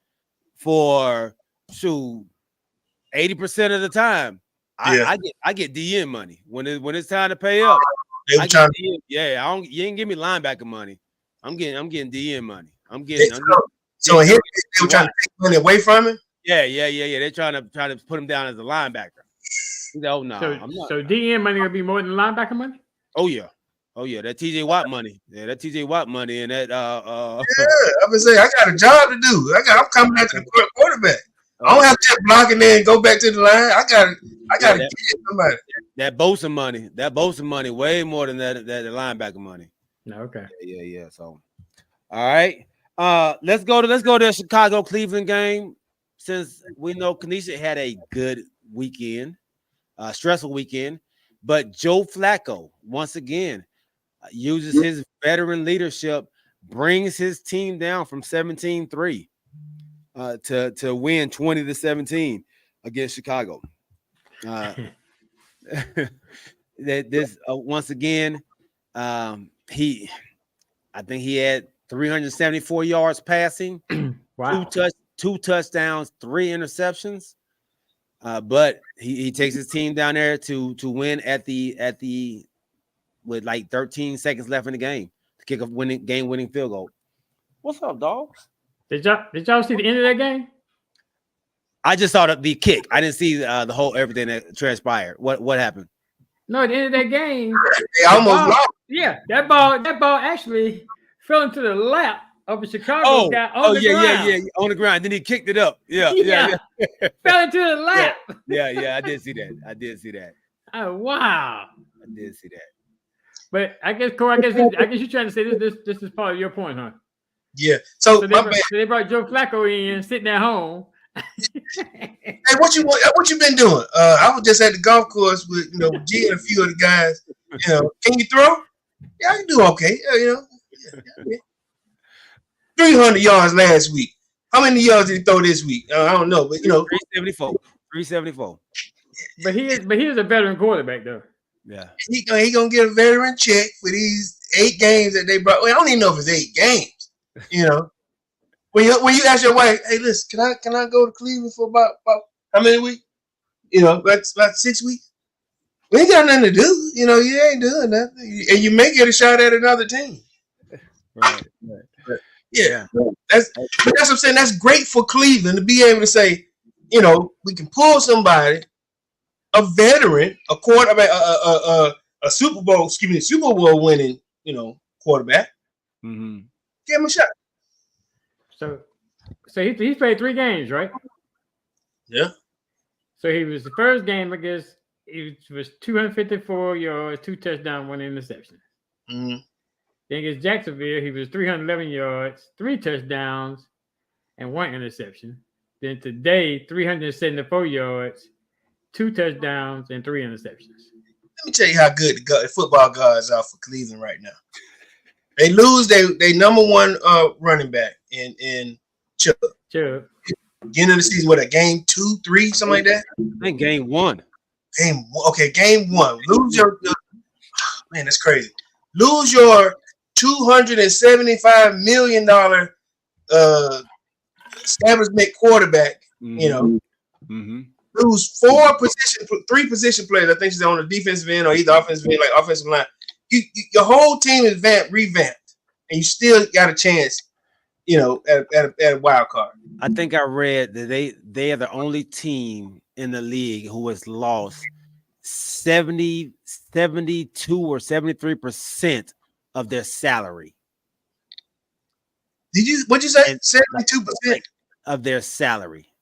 for 80% of the time. I get DN money when it's time to pay up. You ain't give me linebacker money. I'm getting DN money. They were trying to take money away from him. Yeah. They're trying to put him down as a linebacker. Oh no, I'm not. So DN money will be more than linebacker money. Oh yeah, that TJ Watt money. Yeah, that TJ Watt money and that. I'm gonna say I got a job to do. I'm coming out to the quarterback. I don't have to block and then go back to the line. I got to get somebody. That Bosa money, way more than that linebacker money. Okay. Yeah. So, all right. Let's go to the Chicago Cleveland game. Since we know Kanisha had a good weekend, stressful weekend, but Joe Flacco once again uses his veteran leadership, brings his team down from 17-3. To win 20-17 against Chicago. Once again, I think he had 374 yards passing, wow, two touchdowns, 3 interceptions. But he takes his team down there to win at the with like 13 seconds left in the game to kick a game-winning field goal. What's up, dogs? Did y'all see the end of that game? I just saw the kick. I didn't see the whole everything that transpired. What happened? No, at the end of that game, they almost lost. Yeah, that ball actually fell into the lap of a Chicago guy on the ground. On the ground. Then he kicked it up. Yeah. Fell into the lap. Yeah. I did see that. Oh wow. I did see that. But I guess, Corey, I guess you're trying to say this is part of your point, huh? Yeah. So they brought Joe Flacco in, sitting at home. Hey, what you been doing? I was just at the golf course with G and a few of the guys. Can you throw? Yeah, I can do okay. 300 yards last week. How many yards did he throw this week? I don't know, but 374. But he is a veteran quarterback though. Yeah. He gonna get a veteran check for these 8 games that they brought. Well, I don't even know if it's 8 games. When you ask your wife, hey, listen, can I go to Cleveland for about how many weeks? That's about 6 weeks. We ain't got nothing to do. You ain't doing nothing, and you may get a shot at another team. Right. Yeah. That's what I'm saying. That's great for Cleveland to be able to say, we can pull somebody, a veteran, a quarterback, a Super Bowl winning, quarterback. Mm-hmm. Give him a shot. So he's played 3 games, right? Yeah. So he was the first game, I guess, it was 254 yards, 2 touchdowns, 1 interception. Mm-hmm. Then against Jacksonville, he was 311 yards, 3 touchdowns, and 1 interception. Then today, 374 yards, 2 touchdowns, and 3 interceptions. Let me tell you how good the football guards are for Cleveland right now. They lose they number 1 running back in Chubb. Beginning of the season, what, a game 2, 3, something like that? I think game 1. Game 1. Lose your man, that's crazy. Lose your $275 million establishment quarterback. Mm-hmm. Lose 3 position players. I think she's on the defensive end or either offensive end, like offensive line. Your whole team is revamped, and you still got a chance, at a wild card. I think I read that they are the only team in the league who has lost 72 or 73% of their salary. What'd you say? 72% of their salary.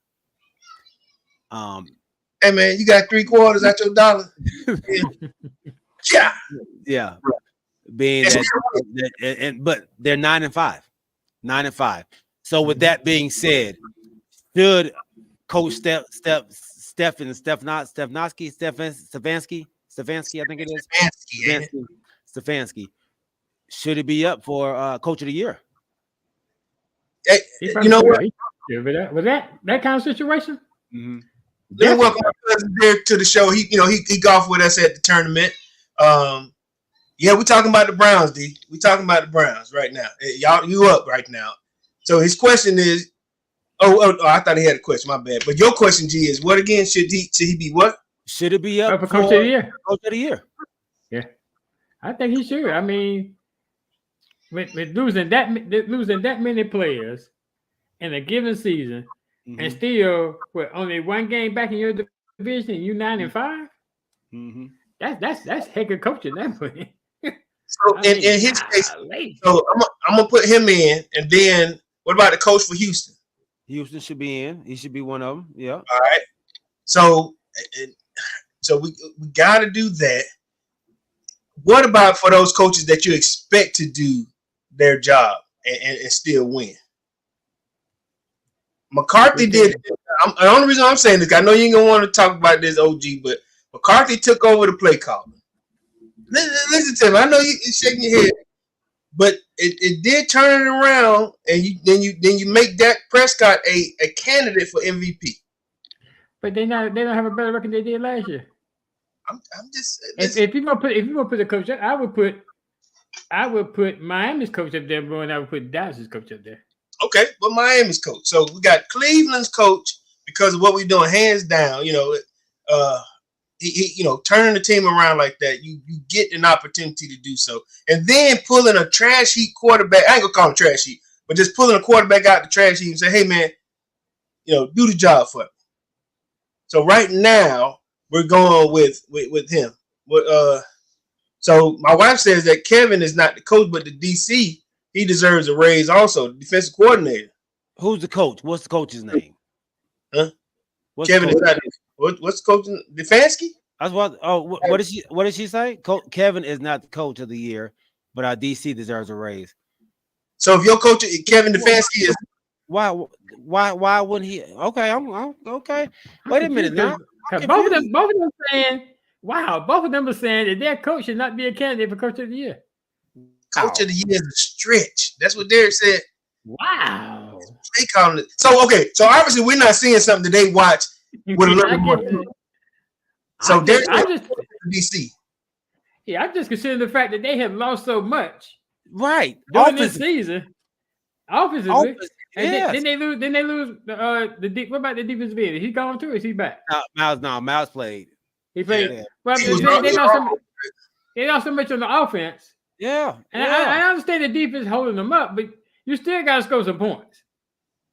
Hey man, you got 3/4 out your dollar. Yeah. Yeah, being that, but they're 9-5, 9-5. So with that being said, should Coach Stefanski, I think it is Stefanski, should he be up for Coach of the Year? Hey, you know what? Was that kind of situation? Mm-hmm. Let me welcome my cousin Derek to the show. He golfed with us at the tournament. Yeah, we're talking about the Browns, D. We're talking about the Browns right now. You up right now. So his question is, oh, I thought he had a question. My bad. But your question, G, is what again? Should he be what? Should it be up for Coach of the Year? Coach of the Year. Yeah, I think he should. I mean, with losing that many players in a given season, and still with only one game back in your division, you 9-5. That's heck of coaching that way. So in his case, so I'm gonna put him in, and then what about the coach for Houston? Houston should be in. He should be one of them. Yeah. All right. So we got to do that. What about for those coaches that you expect to do their job and still win? McCarthy did. The only reason I'm saying this, I know you ain't gonna want to talk about this, OG, but McCarthy took over the play call. Listen to me. I know you're shaking your head, but it did turn it around, and then you make Dak Prescott a candidate for MVP. But they don't have a better record than they did last year. I'm just if you're gonna put a coach up, I would put Miami's coach up there, bro, and I would put Dallas's coach up there. Okay, but Miami's coach. So we got Cleveland's coach because of what we're doing, hands down. He turning the team around like that, you get an opportunity to do so. And then pulling a trash heap quarterback, I ain't gonna call him trash heap, but just pulling a quarterback out the trash heap and say, hey man, do the job for me. So right now we're going with him. So my wife says that Kevin is not the coach, but the DC, he deserves a raise also, the defensive coordinator. Who's the coach? What's the coach's name? Huh? Kevin is not. What's coaching Stefanski? That's what. Oh, what did she say? Kevin is not the coach of the year, but our DC deserves a raise. So if your coach Kevin Stefanski is why wouldn't he? Okay, I'm okay. Wait a minute now. Both of them saying, wow, both of them are saying that their coach should not be a candidate for coach of the year. Coach of the year is a stretch. That's what Derek said. Wow. They calling it. So okay, so obviously we're not seeing something that they watch with a little more. So Derek DC. Yeah, I'm just considering the fact that they have lost so much. Right. During this season. Offensively. And then they lose the what about the defensive end? Is he gone too or is he back? Miles played. He played. Yeah. Well, they lost so much on the offense. Yeah. And I understand the defense holding them up, but you still got to score some points.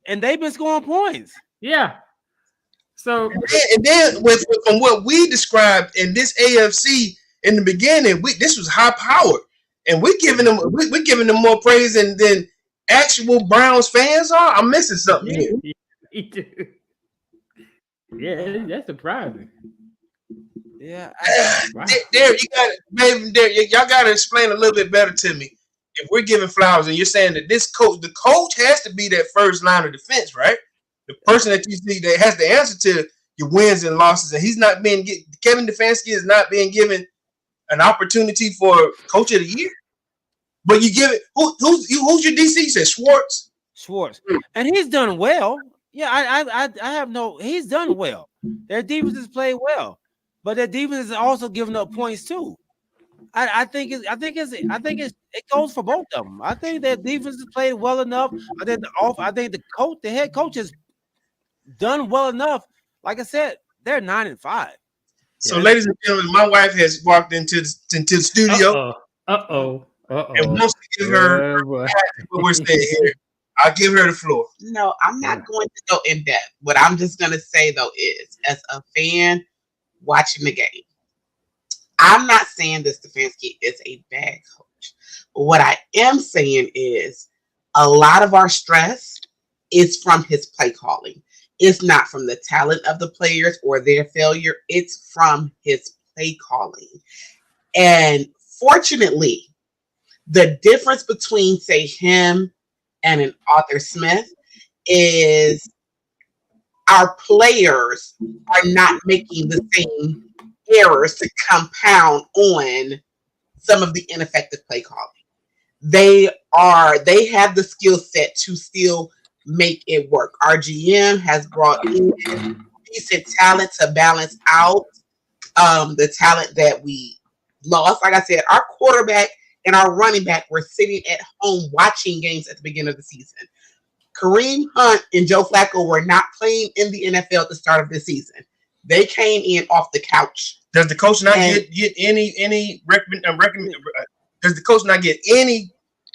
And they've been scoring points. Yeah. So and then from what we described in this AFC in the beginning, this was high powered, and we're giving them more praise than actual Browns fans are. I'm missing something here. Yeah, that's surprising. Yeah, Derek, y'all got to explain a little bit better to me. If we're giving flowers and you're saying that the coach has to be that first line of defense, right? The person that you see that has the answer to your wins and losses, and he's not being Kevin Stefanski is not being given an opportunity for coach of the year. But you give it who's your DC? You said Schwartz, and he's done well. Yeah, I have no. He's done well. Their defense has played well, but their defense is also giving up points too. I think it goes for both of them. I think their defense has played well enough. I think the head coach has done well enough. Like I said, they're 9-5. So, ladies and gentlemen, my wife has walked into the studio. And wants to give her what we're saying here. I'll give her the floor. No, I'm not going to go in depth. What I'm just going to say, though, is as a fan watching the game, I'm not saying that Stefanski is a bad coach. But what I am saying is a lot of our stress is from his play calling. It's not from the talent of the players or their failure. It's from his play calling. And unfortunately, the difference between, say, him and an Arthur Smith is our players are not making the same errors to compound on some of the ineffective play calling. They have the skill set to still make it work. Our GM has brought in decent talent to balance out the talent that we lost. Like I said, our quarterback and our running back were sitting at home watching games at the beginning of the season. Kareem Hunt and Joe Flacco were not playing in the NFL at the start of the season. They came in off the couch. Does the coach not get any recommend? Does the coach not get any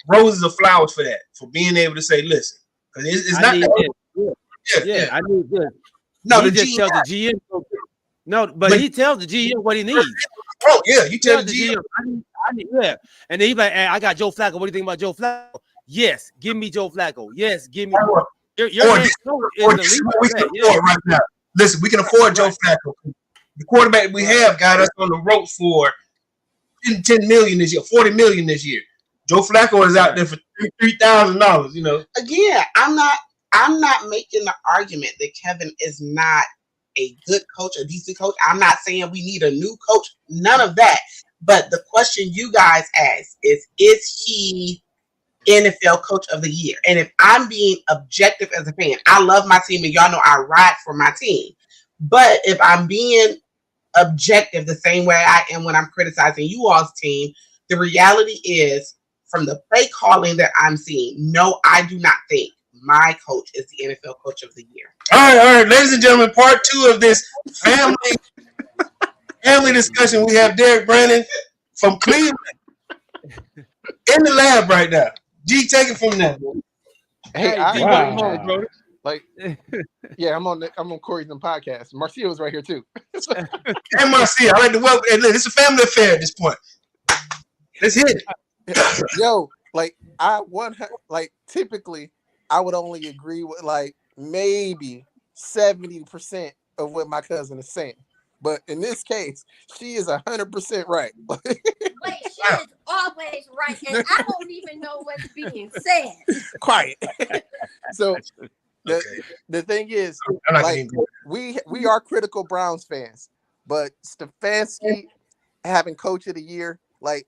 roses of flowers for that? For being able to say, listen, because it's not. Yeah, I need this. No, he the just GM. tells the GM. No, but he tells the GM what he needs. Oh yeah, you tell the GM. I need, yeah, and then he's like, hey, I got Joe Flacco. What do you think about Joe Flacco? Yes, give me Joe Flacco. Yes, give me. Your head coach is the leader. We can afford right now. Listen, we can afford Joe Flacco. The quarterback we have got us on the ropes for 10 million this year, 40 million this year. Joe Flacco is out there for $3,000. You know. Again, I'm not making the argument that Kevin is not a good coach, a decent coach. I'm not saying we need a new coach. None of that. But the question you guys ask is he NFL Coach of the Year? And if I'm being objective as a fan, I love my team, and y'all know I ride for my team. But if I'm being objective the same way I am when I'm criticizing you all's team, the reality is, from the play calling that I'm seeing, no, I do not think my coach is the NFL Coach of the Year. All right, ladies and gentlemen, part 2 of this family discussion. We have Derek Brandon from Cleveland in the lab right now. G, take it from there. Hey, Wow. like, yeah, I'm on Corey's podcast. Marcio's right here too. And Marcia, I like to welcome. It's a family affair at this point. Let's hit it. Yo, like typically I would only agree with like maybe 70% of what my cousin is saying. But in this case, she is 100% right. Wait, she is always right, and I don't even know what's being said. Quiet. So the thing is, like, we are critical Browns fans, but Stefanski having Coach of the Year, like,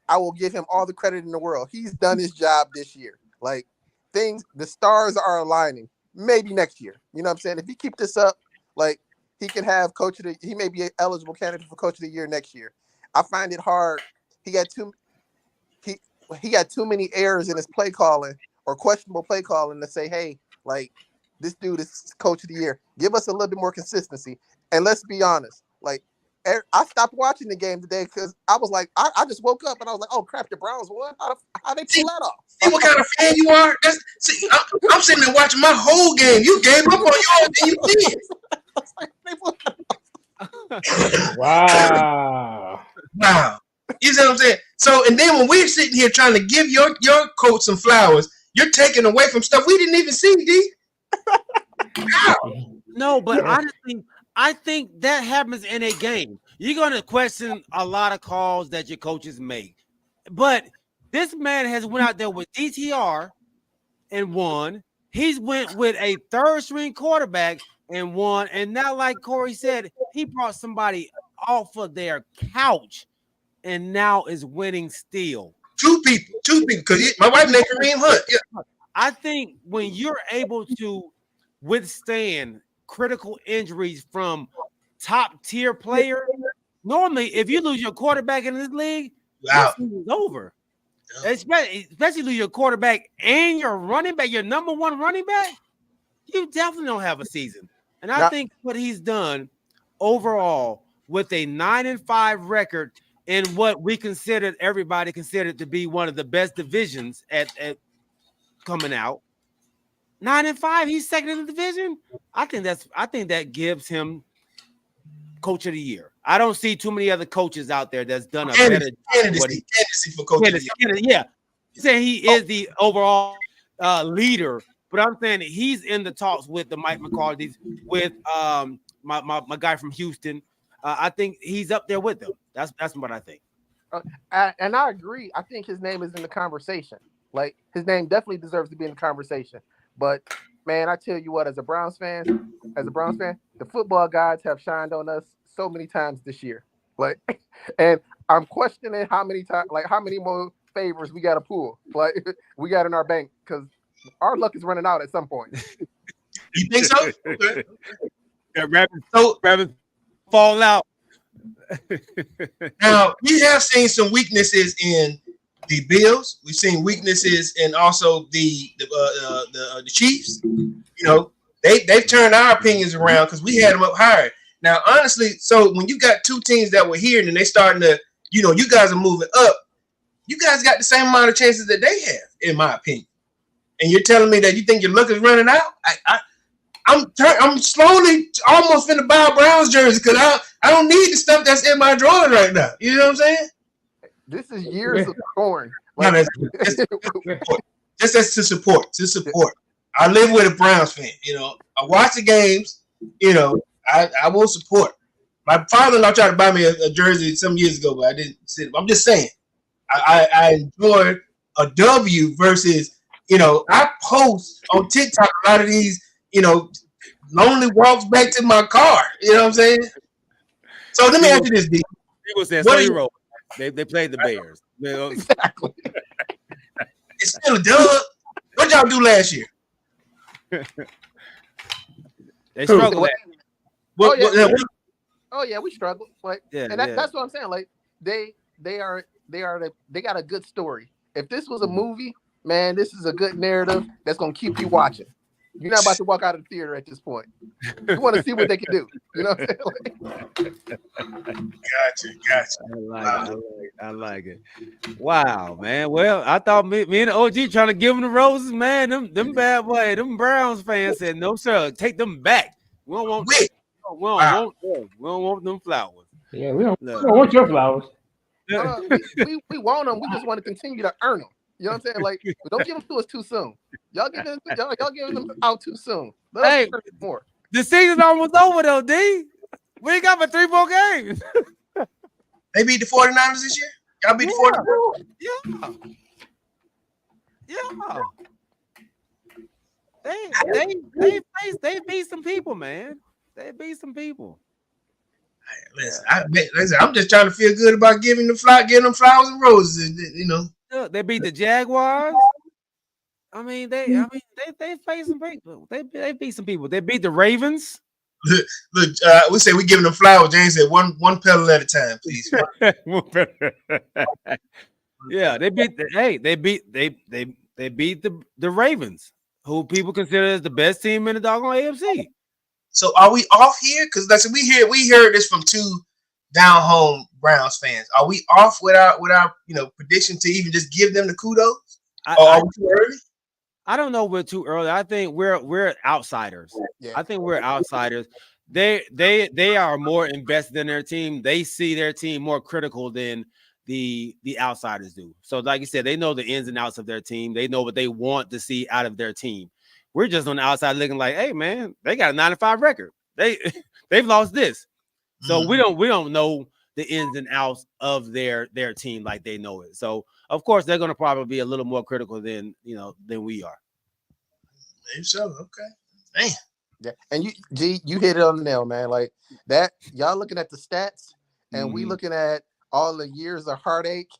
I will give him all the credit in the world. He's done his job this year. Like, the stars are aligning. Maybe next year. You know what I'm saying? If he keep this up, like, he can have he may be an eligible candidate for Coach of the Year next year. I find it hard. He got too many errors in his play calling or questionable play calling to say, hey, like, this dude is Coach of the Year. Give us a little bit more consistency. And let's be honest, like, I stopped watching the game today because I was like, I just woke up and I was like, oh crap, the Browns won. How they pull that off? See what kind of fan you are? I'm sitting there watching my whole game. You gave up on yours and you did. Wow. You see what I'm saying? So, and then when we're sitting here trying to give your coach some flowers, you're taking away from stuff we didn't even see, D. No, but honestly, I think that happens in a game. You're going to question a lot of calls that your coaches make. But this man has went out there with DTR and won. He's went with a third-string quarterback and won. And now, like Corey said, he brought somebody off of their couch and now is winning still. Two people, because my wife named Kareem Hunt. Yeah. I think when you're able to withstand critical injuries from top-tier player, normally if you lose your quarterback in this league, it's over. Especially lose your quarterback and your running back, your number one running back, you definitely don't have a season. And I think what he's done overall with a 9-5 record in what everybody considered to be one of the best divisions at coming out. 9-5, he's second in the division. I think that gives him Coach of the Year. I don't see too many other coaches out there that's done a better candidacy for Coach of the Year. Yeah, saying he is the overall leader, but I'm saying that he's in the talks with the Mike McCarthy's, with my guy from Houston. I think he's up there with them. That's what I think. And I agree. I think his name is in the conversation. Like his name definitely deserves to be in the conversation. But man, I tell you what, as a Browns fan, the football gods have shined on us so many times this year. Like, and I'm questioning how many times, like how many more favors we got to pull, like we got in our bank, because our luck is running out at some point. You think so? Okay. Rabbit fall out. Now we have seen some weaknesses in the Bills. We've seen weaknesses in also the Chiefs. You know, they've turned our opinions around because we had them up higher. Now, honestly, so when you got two teams that were here and they starting to, you know, you guys are moving up. You guys got the same amount of chances that they have, in my opinion. And you're telling me that you think your luck is running out? I'm slowly almost finna buy a Browns jersey because I don't need the stuff that's in my drawer right now. You know what I'm saying? This is years of scoring. Like, just as to support. I live with a Browns fan. You know, I watch the games. You know, I will support. My father-in-law tried to buy me a jersey some years ago, but I didn't sit. I'm just saying, I enjoy a W versus, you know, I post on TikTok a lot of these, you know, lonely walks back to my car. You know what I'm saying? So let me ask you this, D. People said Sunny Roll. They played the Bears. Exactly. It's still a dub. What y'all do last year? They struggled. Oh yeah, we struggled. Like, and that's what I'm saying. Like, they got a good story. If this was a movie, man, this is a good narrative that's gonna keep you watching. You're not about to walk out of the theater at this point. You want to see what they can do. You know what I'm saying? Gotcha. I like it. Wow, man. Well, I thought me and the OG trying to give them the roses, man. Them bad boy, them Browns fans said, no, sir, take them back. We don't want them flowers. Yeah, we don't want your flowers. We want them. We just want to continue to earn them. You know what I'm saying? Like, don't give them to us too soon. Y'all giving them out too soon. Let us more. The season's almost over though, D. We ain't got but 3 more games. They beat the 49ers this year? Y'all beat the 49ers? Yeah. They beat some people, man. They beat some people. Listen, I'm just trying to feel good about giving them flowers and roses, you know. Look, they beat the Jaguars. I mean, they faced some people. They beat some people. They beat the Ravens. Look, we say we giving them flowers. James said one petal at a time, please. Yeah, they beat the Ravens, who people consider as the best team in the doggone AFC. So are we off here? Because listen, we heard this from 2 down home Browns fans. Are we off with our prediction to even just give them the kudos? Are we too early? I don't know. We're too early. I think we're outsiders. Yeah. I think we're outsiders. They are more invested in their team. They see their team more critical than the outsiders do. So, like you said, they know the ins and outs of their team. They know what they want to see out of their team. We're just on the outside looking like, hey, man, they got a 9-5 record. They've lost this. So we don't know the ins and outs of their team like they know it. So of course they're going to probably be a little more critical than we are. Maybe so. Okay. Damn. Yeah, and you hit it on the nail, man. Like that, y'all looking at the stats, and we looking at all the years of heartache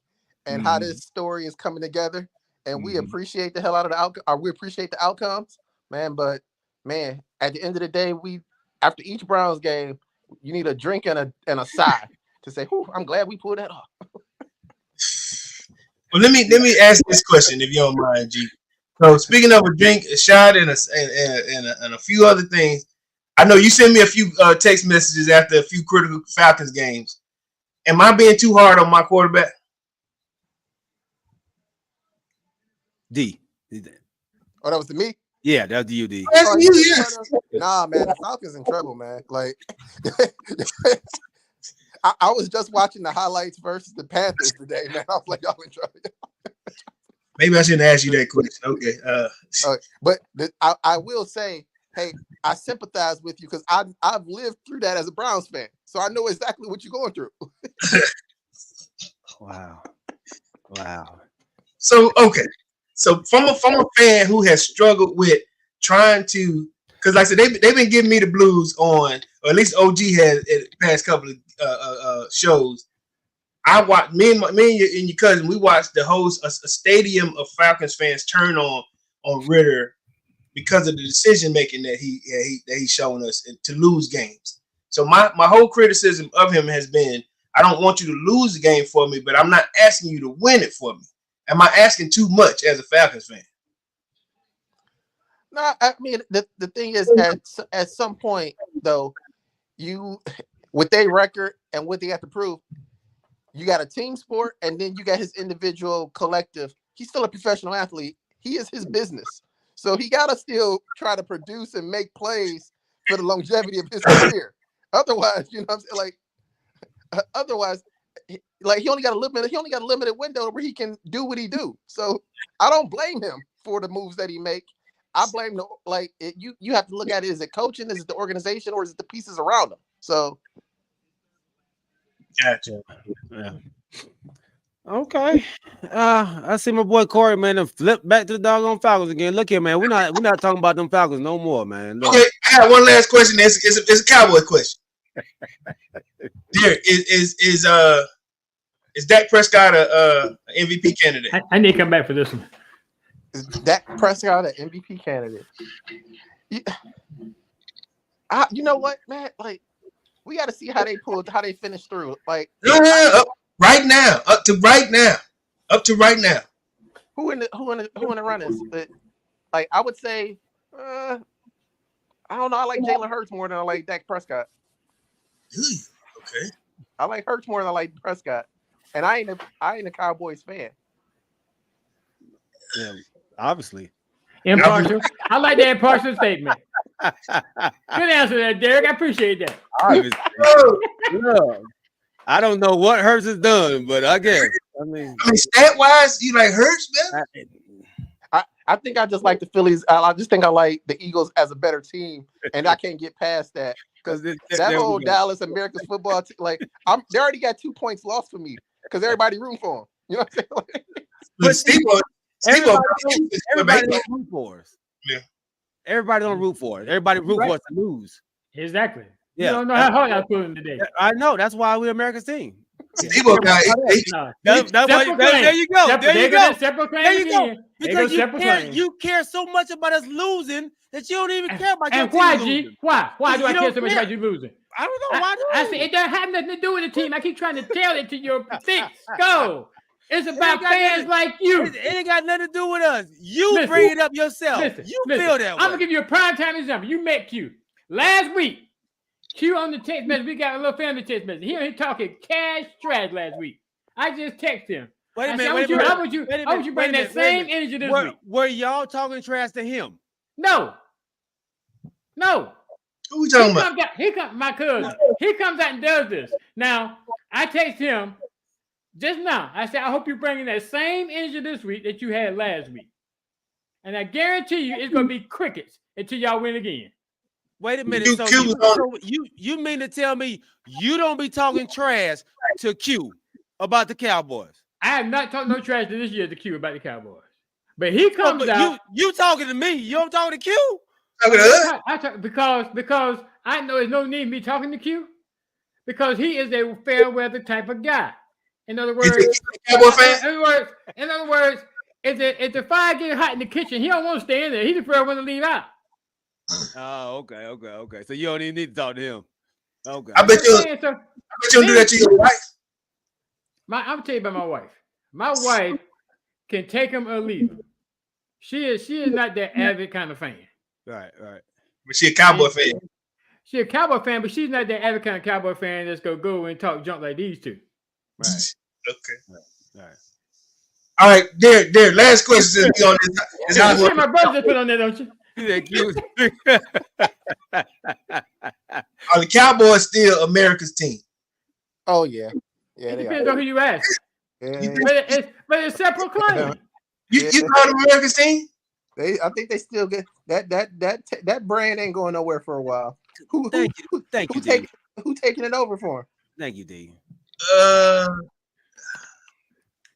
and how this story is coming together. And we appreciate the hell out of the outcome. We appreciate the outcomes, man. But man, at the end of the day, after each Browns game, you need a drink and a sigh to say, I'm glad we pulled that off. Well, let me ask this question, if you don't mind, G. So speaking of a drink, a shot, and a few other things, I know you sent me a few text messages after a few critical Falcons games. Am I being too hard on my quarterback? D. Oh, that was to me? Yeah, that was to you, D. That's you, yes. Nah, man, the Falcons in trouble, man. Like, I was just watching the highlights versus the Panthers today, man. I was like, y'all in trouble. Maybe I shouldn't ask you that question. Okay. But I will say, hey, I sympathize with you because I've lived through that as a Browns fan, so I know exactly what you're going through. Wow. So okay. So from a fan who has struggled with trying to, because like I said, they've been giving me the blues on, or at least OG has in the past couple of shows. I watched me and your cousin. We watched the whole a stadium of Falcons fans turn on Ritter because of the decision making that he's showing us to lose games. So my whole criticism of him has been, I don't want you to lose the game for me, but I'm not asking you to win it for me. Am I asking too much as a Falcons fan? No, I mean the thing is, at some point though, you with their record and what they have to prove, you got a team sport, and then you got his individual collective. He's still a professional athlete. He is his business, so he gotta still try to produce and make plays for the longevity of his career. Otherwise, you know what I'm saying? Like, otherwise, like he only got a limited window where he can do what he do. So I don't blame him for the moves that he make. I blame you have to look at it. Is it coaching? Is it the organization, or is it the pieces around him? So gotcha. Yeah. Okay. I see my boy Corey, man, and flip back to the doggone Falcons again. Look here, man. We're not talking about them Falcons no more, man. Look. Okay, I have one last question. It's a Cowboy question. Derek, is Dak Prescott a MVP candidate? I need to come back for this one. is Dak Prescott an MVP candidate? You know what, man? Like, we got to see how they finish through. Like, right now, up to right now. Who in the run is? Like, I would say, I don't know. I like Jalen Hurts more than I like Dak Prescott. Okay. I like Hurts more than I like Prescott, and I ain't a Cowboys fan. Yeah, obviously. Impartial. I like that impartial statement. Good answer there, Derek. I appreciate that. Obviously. Look, I don't know what Hurts has done, but I guess. I mean, stat wise, you like Hurts, man? I think I just like the Phillies. I just think I like the Eagles as a better team, and I can't get past that because that whole Dallas America's football team, like they already got 2 points lost for me because everybody room for them. You know what I'm saying? Everybody don't root for us. Yeah. Everybody don't root for us. Everybody root for us to lose. Exactly. Yeah. You don't know how hard I put in today. I know. That's why we're America's team. There you go. There you go. There you go. Because you care so much about us losing that you don't even care about your team. And why, losing. Why do I care so much about you losing? I don't know. Why do I say it doesn't have nothing to do with the team. I keep trying to tell it to your thick skull. It's about fans like you. It ain't got nothing to do with us. You bring it up yourself. You feel that way. I'm gonna give you a prime time example. You met Q last week. Q on the text message. We got a little family text message. He ain't talking cash trash last week. I just texted him. Wait a minute. I want you bring that same energy this week. Were y'all talking trash to him? No. Who we talking about? Here comes my cousin. He comes out and does this. Now, I text him just now. I said, I hope you're bringing that same energy this week that you had last week. And I guarantee you it's going to be crickets until y'all win again. Wait a minute. So you mean to tell me you don't be talking trash to Q about the Cowboys? I have not talked no trash to this year to Q about the Cowboys. But he comes out. You talking to me. You don't talk to Q? Because I know there's no need me talking to Q. Because he is a fair weather type of guy. In other words, if the fire getting hot in the kitchen, he don't want to stay in there. He prefer want to leave out. Oh, okay. So you don't even need to talk to him. Okay. I bet you don't do that to your wife. I'm tell you about my wife. My wife can take him or leave him. She is not that avid kind of fan. Right. But she a Cowboy fan. She a Cowboy fan, but she's not that avid kind of Cowboy fan that's gonna go and talk junk like these two. Right. Okay. Right. All right, there. Last question is on this. My brother just put on there, don't you? Are the Cowboys still America's team? Oh yeah. It depends on who you ask. Yeah. But it's separate claim. You call them America's team? I think they still get that brand ain't going nowhere for a while. Thank you. Who taking it over for him? Thank you, D.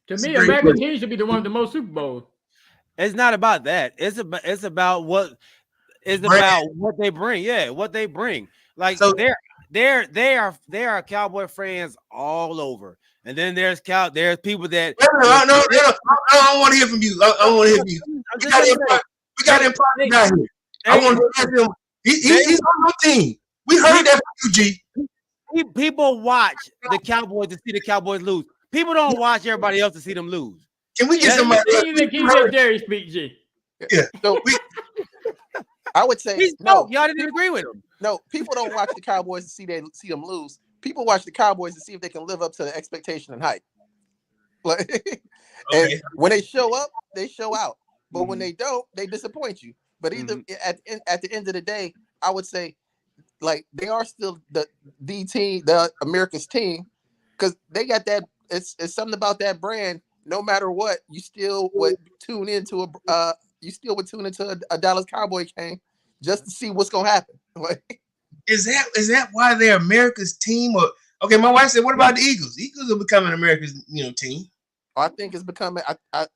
To me, American teams should be the one with the most Super Bowls. It's not about that. It's about what they bring. Yeah, what they bring. Like So- they are Cowboy fans all over. And then there's people that No, I don't want to hear from you. I don't want to hear from you. We got him down here. I want to ask him. He's on your team. We heard that from you, G. People watch the Cowboys to see the Cowboys lose. People don't watch everybody else to see them lose. Can we get somebody? Jerry speak, G. Yeah. So I would say y'all didn't agree with him. No, people don't watch the Cowboys to see them lose. People watch the Cowboys to see if they can live up to the expectation and hype. Like, and when they show up, they show out. But when they don't, they disappoint you. But either at the end of the day, I would say, like, they are still the team, the America's team, because they got that. It's something about that brand. No matter what, you still would tune into a Dallas Cowboy game just to see what's gonna happen. Is that why they're America's team? Or okay, my wife said, what about the Eagles? Eagles are becoming America's team. I think it's becoming. I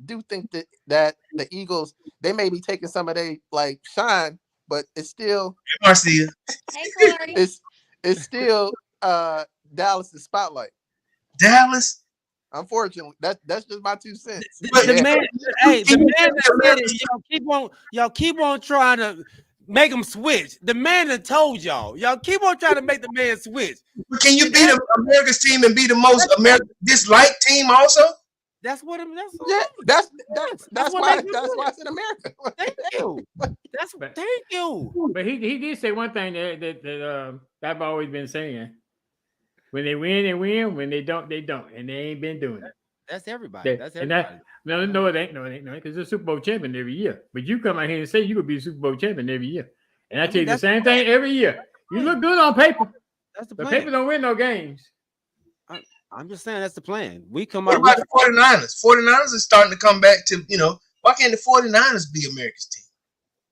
do think that the Eagles, they may be taking some of their like shine, but it's still Hey, Corey. it's still Dallas' spotlight. Dallas. Unfortunately, that's just my 2 cents. The man that said it, y'all keep on trying to make him switch. The man that told y'all keep on trying to make the man switch. But can you be the America's team and be the most American disliked team also? That's what I'm. That's why it's in America. Thank you. Thank you. But he did say one thing that I've always been saying. When they win, they win. When they don't, they don't. And they ain't been doing it. That's everybody. No, it ain't. Because they're Super Bowl champion every year. But you come out here and say you could be a Super Bowl champion every year. And I tell you the same thing every year. You look good on paper. That's the plan. plan. Paper don't win no games. I'm just saying that's the plan. We come out. What about the 49ers? 49ers are starting to come back to, why can't the 49ers be America's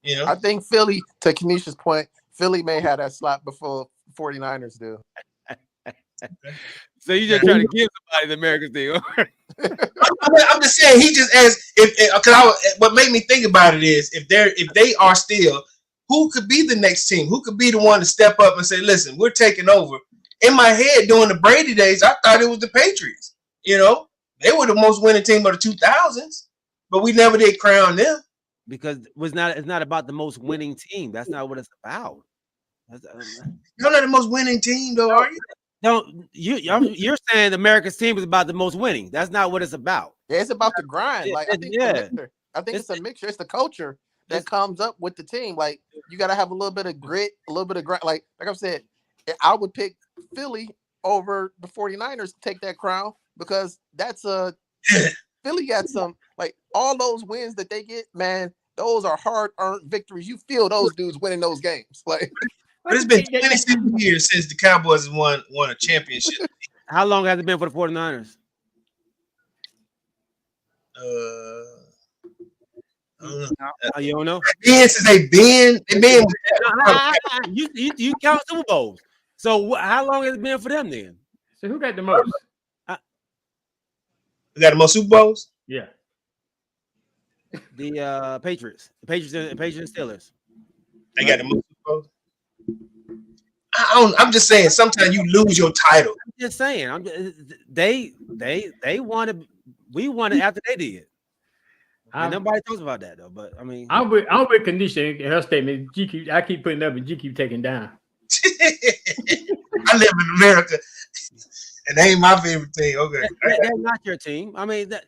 team? I think Philly, to Kenisha's point, Philly may have that slot before 49ers do. So you just trying to give somebody the America's team. I'm just saying he just asked what made me think about it is if they are still, who could be the next team? Who could be the one to step up and say, listen, we're taking over? In my head during the Brady days, I thought it was the Patriots. They were the most winning team of the 2000s, but we never did crown them. Because it's not about the most winning team. That's not what it's about. You're not the most winning team, though, are you? No, you're saying America's team is about the most winning. That's not what it's about. Yeah, it's about the grind. Like I think it's a mixture. It's the culture that comes up with the team. Like you got to have a little bit of grit, a little bit of grind. Like I said, I would pick Philly over the 49ers to take that crown because that's Philly got some, like all those wins that they get, man, those are hard-earned victories. You feel those dudes winning those games. Like, but it's been 26 years since the Cowboys have won a championship. How long has it been for the 49ers? I don't know. You don't know? Since they've been you count Super Bowls. So how long has it been for them then? So who got the most? We got the most Super Bowls? Yeah. The Patriots. The Patriots and Steelers. They got the most Super Bowls? I'm just saying sometimes you lose your title. I'm just saying. They wanted, we won it after they did. And nobody talks about that though. But I mean, I'm with Kanisha in her statement. I keep putting up and G keep taking down. I live in America, and they ain't my favorite team. Okay, that's not your team. I mean, that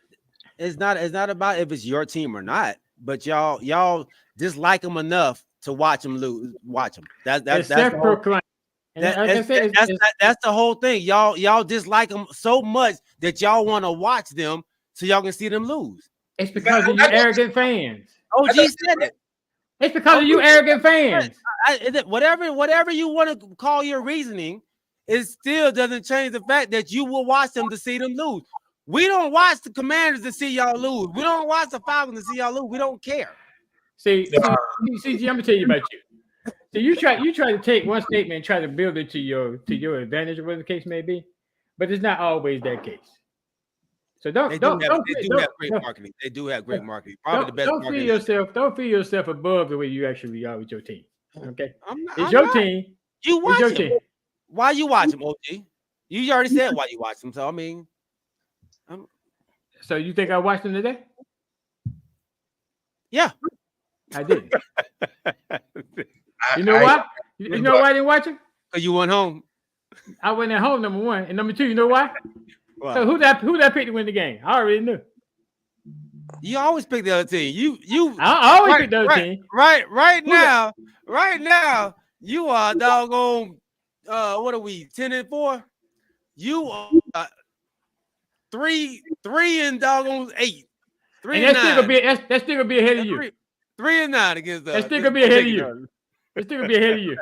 it's not about if it's your team or not. But y'all dislike them enough to watch them lose. Watch them. That's the whole thing. Y'all dislike them so much that y'all want to watch them so y'all can see them lose. It's because of you arrogant fans. OG said it. It's because of you arrogant fans. Whatever you want to call your reasoning, it still doesn't change the fact that you will watch them to see them lose. We don't watch the Commanders to see y'all lose. We don't watch the Falcons to see y'all lose. We don't care. See, I'm gonna tell you about you. So you try to take one statement and try to build it to your advantage, or whatever the case may be, but it's not always that case. So don't They don't do have great don't, marketing. They do have great marketing. Probably the best don't feel marketing. yourself. Don't feel yourself above the way you actually are with your team. Okay, it's I'm your not. team. You It's your watch him. team. Why you watch him, OG? You already said why you watch him. So I mean, So you think I watched him today? yeah, I did. You know why? You know why I didn't watch him? because you went home. I wasn't at home. Number one, and number two, you know why? Wow. So who that picked to win the game? I already knew. You always pick the other team. I always pick the other team. Right now, you are doggone. What are we? 10-4. You are 3 and doggone 8. 3 And and 9. That's still gonna be ahead of you. 3 and 9 against us. That's still gonna be ahead of you. It's still gonna be ahead of you.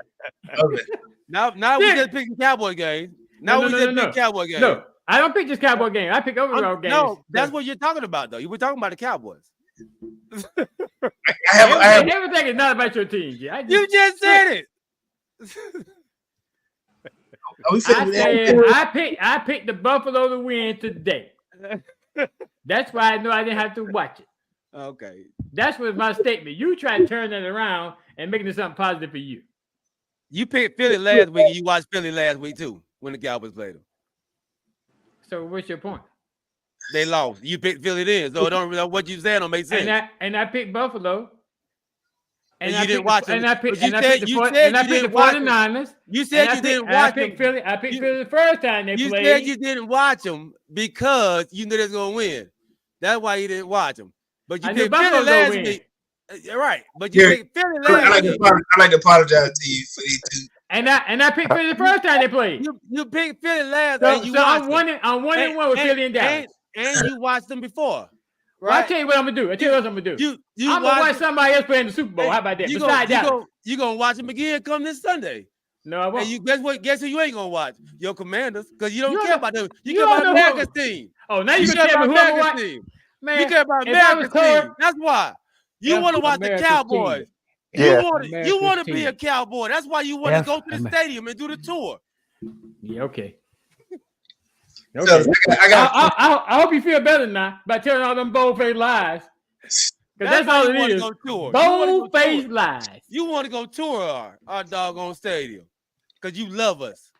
Okay. Now we just pick the Cowboy game. Now we just pick Cowboy game. No, I don't pick this Cowboy game. I pick overall games. No, that's what you're talking about, though. You were talking about the Cowboys. Everything is not about your team. You just said it. I picked the Buffalo to win today. That's why I know I didn't have to watch it. Okay. That's what my statement. You try to turn that around and make it something positive for you. You picked Philly last week, and you watched Philly last week too when the Cowboys played them. So what's your point? They lost. You picked Philly then, so what you saying don't make sense. And I picked Buffalo. And you didn't watch them. And I picked the 49ers. You said you didn't watch them. I picked Philly the first time they played. You said you didn't watch them because you knew they was gonna win. That's why you didn't watch them. But you picked Philly last week. Right, but you picked Philly last week. I like to apologize to you for these two. And I picked Philly the first time they played. You picked Philly last week. So I'm 1-1 with Philly and Dallas. And you watched them before. Right? Well, I tell you what I'm gonna do. I'm gonna watch somebody else play in the Super Bowl. How about that? You gonna watch them again come this Sunday. No, I won't. And guess who you ain't gonna watch? Your Commanders, because you don't care about them. You care about America's team. Oh, now you care about America's team. Man, you care about America's team. That's why. You want to watch the Cowboys. Yeah. You want to be a Cowboy. That's why you want to go to the stadium and do the tour. Yeah, okay. Okay. So, I hope you feel better now by telling all them bold-faced lies. Because that's all it is. Bold-faced lies. You want to go tour our doggone stadium because you love us.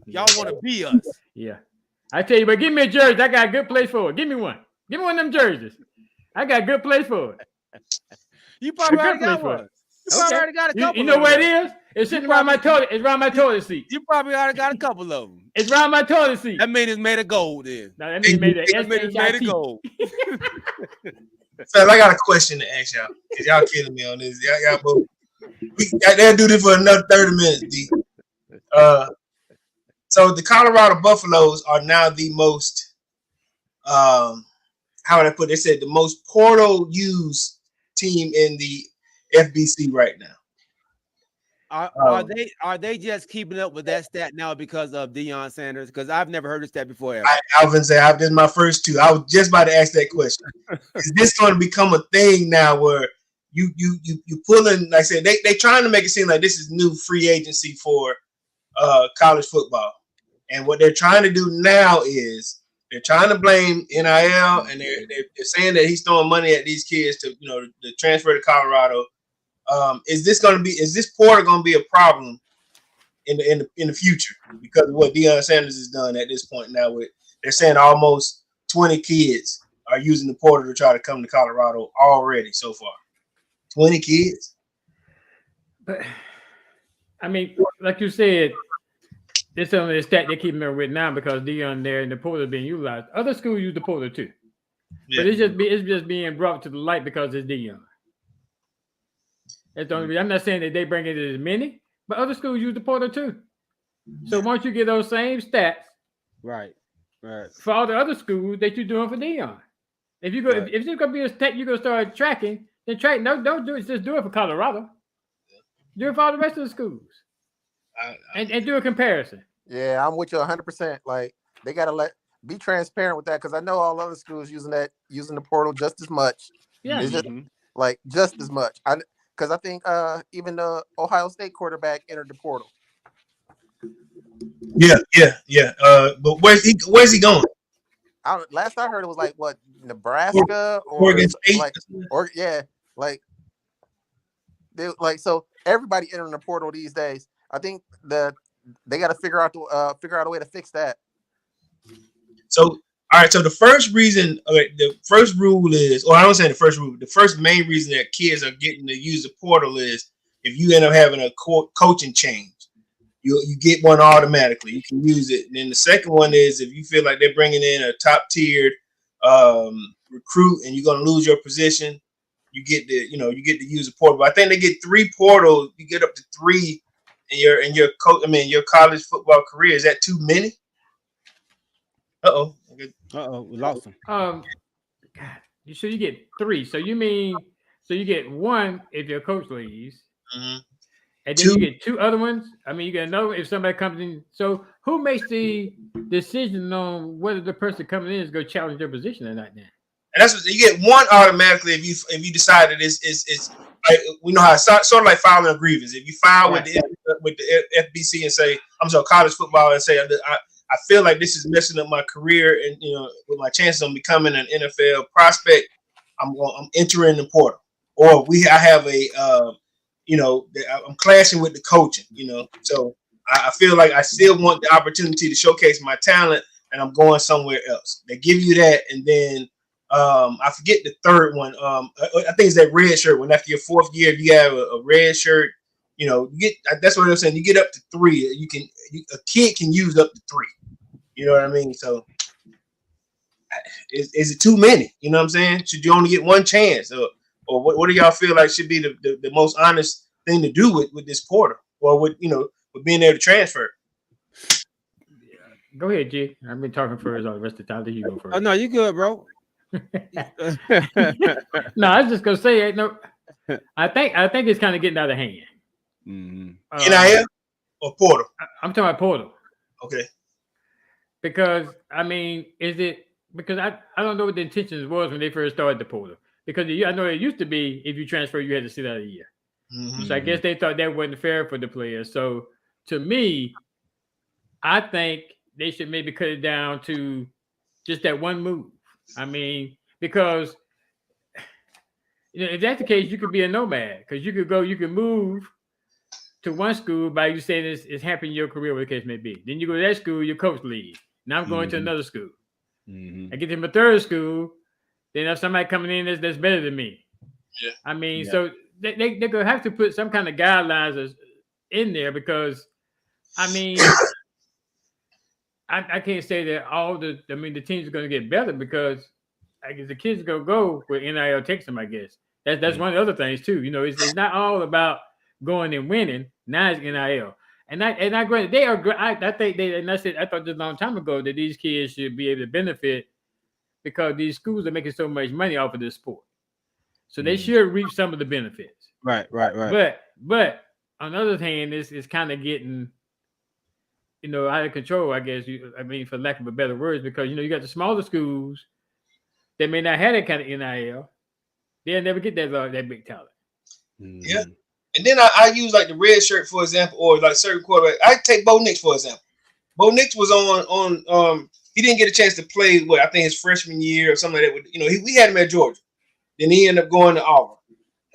Y'all want to be us. Yeah. I tell you, but give me a jersey. I got a good place for it. Give me one. Give me one of them jerseys. I got a good place for it. You probably already got one. Okay. Already got a couple. You know where it is? It's sitting around my toilet. It's around my toilet seat. You probably already got a couple of them. It's around my toilet seat. That means it's made of gold then. No, that means it's made of gold. So I got a question to ask y'all. Because y'all killing me on this. Y'all both. They'll do this for another 30 minutes, D. So the Colorado Buffaloes are now the most, how would I put it? They said the most portal used team in the FBC right now. Are they just keeping up with that stat now because of Deion Sanders? Because I've never heard of stat before. Alvin said, "This is my first two." I was just about to ask that question. Is this going to become a thing now where you pulling? Like I said, they trying to make it seem like this is new free agency for college football, and what they're trying to do now is they're trying to blame NIL, and they're saying that he's throwing money at these kids to to transfer to Colorado. Is this portal going to be a problem in the future because of what Deion Sanders has done at this point now? They're saying almost 20 kids are using the portal to try to come to Colorado already so far. 20 kids. But I mean, like you said, it's only a stat they're keeping up with now because Deion there and the portal is being utilized. Other schools use the portal too, but it's just being brought to the light because it's Deion. That's the only reason. I'm not saying that they bring it as many, but other schools use the portal too. So once you get those same stats, right, for all the other schools that you're doing for Deion. If you go, if it's gonna be a stat you're gonna start tracking, then track. No, don't do it. Just do it for Colorado. Do it for all the rest of the schools, and do a comparison. Yeah, I'm with you 100%. Like they gotta be transparent with that because I know all other schools using the portal just as much. Yeah, it's just, just as much. Because I think even the Ohio State quarterback entered the portal. Yeah. But where's he going? last I heard it was like what Nebraska or Oregon State. like or yeah, like so everybody entering the portal these days. I think they got to figure out a way to fix that. So all right, so the first reason, the first rule is, or I don't say the first rule, the first main reason that kids are getting to use the portal is if you end up having a coaching change. You get one automatically. You can use it. And then the second one is if you feel like they're bringing in a top-tiered recruit and you're going to lose your position, you get to use a portal. But I think they get 3 portals. You get up to 3 in your college football career. Is that too many? We lost him. God, so you get 3. So you get 1 if your coach leaves. Mm-hmm. And then you get 2 other ones. I mean, you get another if somebody comes in. So who makes the decision on whether the person coming in is going to challenge their position or not? Then, and that's what you get 1 automatically if you decide that it's like, we know how it's sort of like filing a grievance. If you file with the FBC and say I'm sorry college football and say I feel like this is messing up my career and with my chances on becoming an NFL prospect, I'm entering the portal, or I have a I'm clashing with the coaching, so I feel like I still want the opportunity to showcase my talent and I'm going somewhere else. They give you that. And then I forget the third one. I think it's that red shirt one. After your 4th year, if you have a red shirt, you get, that's what I'm saying. You get up to 3. A kid can use up to 3. You know what I mean? So is it too many? You know what I'm saying? Should you only get 1 chance? Or what do y'all feel like should be the most honest thing to do with this portal, or with being able to transfer? Go ahead, G. I've been talking first all the rest of the time. You go first. Oh no, you good, bro. No, I was just gonna say no. I think it's kind of getting out of hand. Mm-hmm. NIL or portal? I'm talking about portal. Okay. Because I mean, because I don't know what the intentions was when they first started the portal. Because I know it used to be if you transfer, you had to sit out a year. Mm-hmm. So I guess they thought that wasn't fair for the players. So to me, I think they should maybe cut it down to just that 1 move. I mean, because if that's the case, you could be a nomad because you can move to one school by you saying it's happening in your career, whatever the case may be. Then you go to that school, your coach leaves. Now I'm going to another school. I get to my 3rd school. Then if somebody coming in that's better than me. Yeah. I mean, so they're going to have to put some kind of guidelines in there because, I mean, I can't say that the teams are going to get better because I guess the kids are going to go where NIL takes them, I guess. That's one of the other things, too. It's not all about going and winning. Now it's NIL. And I granted, they are – I think I thought just a long time ago that these kids should be able to benefit because these schools are making so much money off of this sport. So they should reap some of the benefits. Right. But on the other hand, it's kind of getting, out of control, I guess. For lack of a better words, because, you got the smaller schools that may not have that kind of NIL. They'll never get that big talent. Yeah. And then I use like the red shirt, for example, or like certain quarterback. I take Bo Nix, for example. Bo Nix was on he didn't get a chance to play I think his freshman year or something like that. We had him at Georgia. Then he ended up going to Auburn.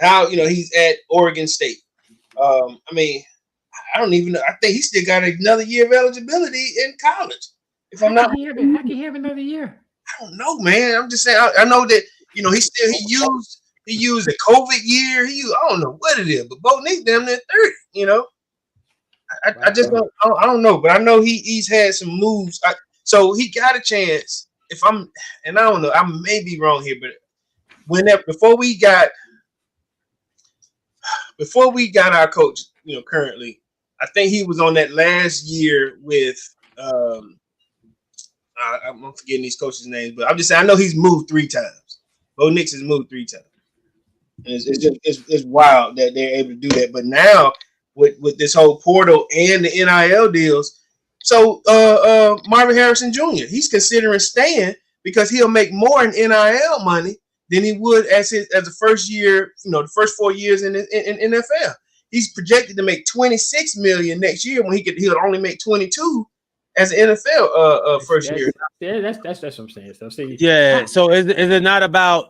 Now, he's at Oregon State. I don't even know. I think he still got another year of eligibility in college. If I'm not, how can he have another year? I don't know, man. I'm just saying. I know that he used a COVID year. I don't know what it is, but Bo Nix damn near 30. I just don't. I don't know, but I know he's had some moves. So he got a chance. I don't know. I may be wrong here, but before we got our coach, currently, I think he was on that last year with I'm forgetting these coaches' names, but I'm just saying I know he's moved 3 times. Bo Nix has moved 3 times. And it's wild that they're able to do that. But now with this whole portal and the NIL deals, so Marvin Harrison Jr. he's considering staying because he'll make more in NIL money than he would as a first year, the first 4 years in NFL. He's projected to make $26 million next year when he'll only make $22 as an NFL first year. Yeah, that's what I'm saying. So see, yeah. So is it not about?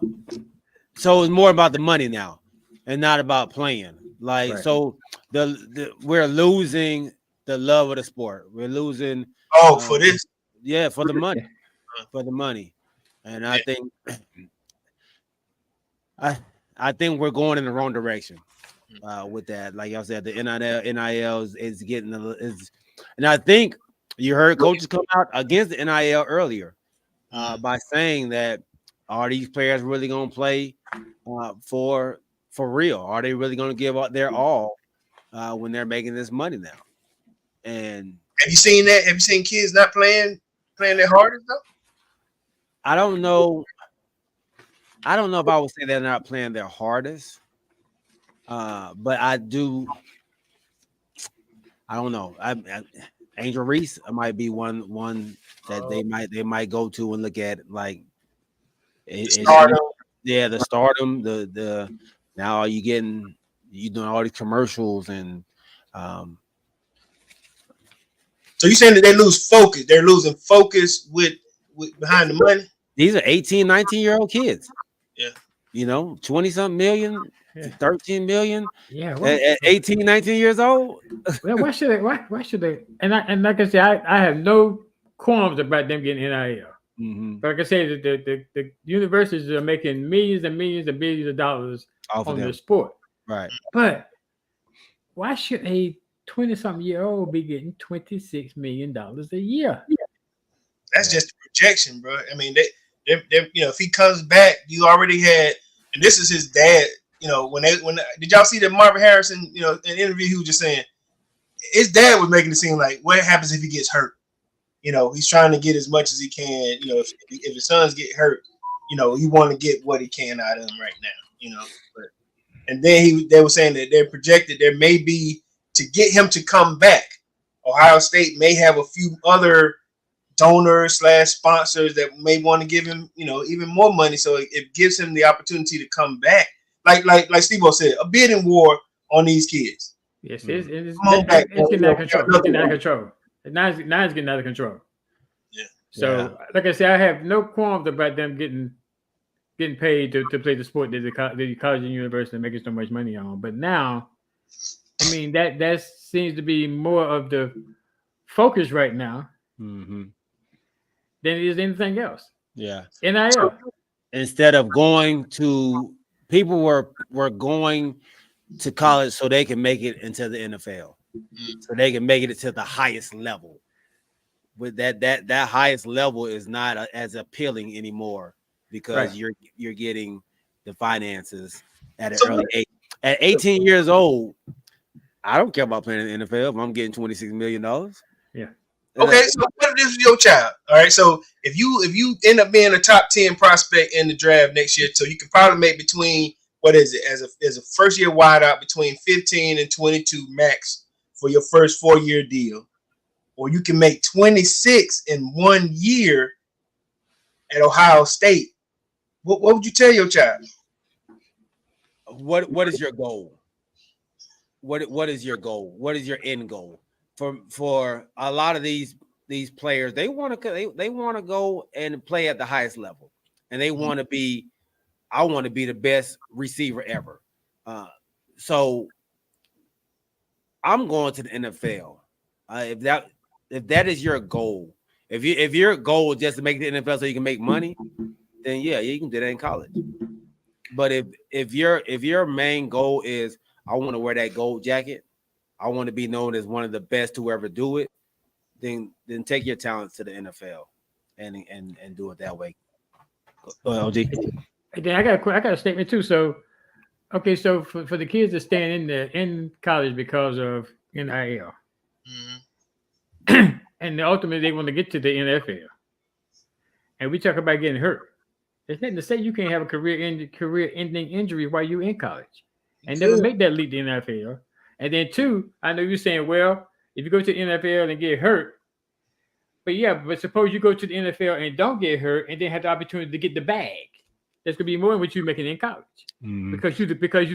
So it's more about the money now, and not about playing. Like Right. so, we're losing the love of the sport. We're losing. For this. Yeah, for the money, and I think I think we're going in the wrong direction with that. Like y'all said, the NIL is getting and I think you heard coaches come out against the NIL earlier by saying that are these players really going to play for real? Are they really going to give up their all when they're making this money now? And have you seen that? Have you seen kids not playing their hardest though? I don't know if I would say they're not playing their hardest, but I do. I don't know. Angel Reese might be one that they might go to and look at like Stardom. The stardom. The now are you getting doing all these commercials and so you saying that they lose focus? They're losing focus with behind the money. These are 18, 19-year-old kids. Yeah. 20-something million, 13 million. Yeah. At 18, 19 years old. Well, why should they? And like I said, I have no qualms about them getting NIL. Mm-hmm. But like I said, the universities are making millions and millions and billions of dollars on the sport. Right. But why should a 20-something-year-old be getting $26 million a year? That's just a projection, bro. I mean, they if he comes back, you already had, and this is his dad. When did y'all see that Marvin Harrison? In an interview, he was just saying his dad was making it seem like what happens if he gets hurt. He's trying to get as much as he can. If his sons get hurt, he want to get what he can out of them right now. And then they were saying that they're projected there may be to get him to come back. Ohio State may have a few other donors / sponsors that may want to give him, even more money. So it gives him the opportunity to come back. Like Steve-O said, a bidding war on these kids. Yes, it's getting out of control. It's getting out of control. Now it's getting out of control. Yeah. So, like I said, I have no qualms about them getting paid to play the sport that the college and university are making so much money on. But now, I mean, that seems to be more of the focus right now than it is anything else. Yeah. NIL. So, instead of going to people were going to college so they can make it into the NFL. So they can make it to the highest level. With that highest level is not as appealing anymore because you're getting the finances at an early age. At 18 years old, I don't care about playing in the NFL if I'm getting $26 million. Yeah. Okay, so what if this is your child? All right, so if you end up being a top 10 prospect in the draft next year, so you can probably make between as a first year wideout between 15 and 22 max for your first 4-year deal, or you can make 26 in 1 year at Ohio State. What would you tell your child? What is your goal? What is your goal? What is your end goal? For a lot of these players, they want to go and play at the highest level, and they want to be. I want to be the best receiver ever. So I'm going to the NFL. If that is your goal, if your goal is just to make the NFL so you can make money, then yeah, you can do that in college. But if your main goal is I want to wear that gold jacket, I want to be known as one of the best to ever do it, then take your talents to the NFL and do it that way. LG. And then I got a statement too. So, okay, so for the kids that staying in college because of NIL, and ultimately they want to get to the NFL, and we talk about getting hurt. There's nothing to say you can't have a career-ending injury while you're in college, and never make that leap to the NFL. And then two, I know you're saying, well, if you go to the NFL and get hurt, but suppose you go to the NFL and don't get hurt, and then have the opportunity to get the bag. That's gonna be more than what you're making in college because you're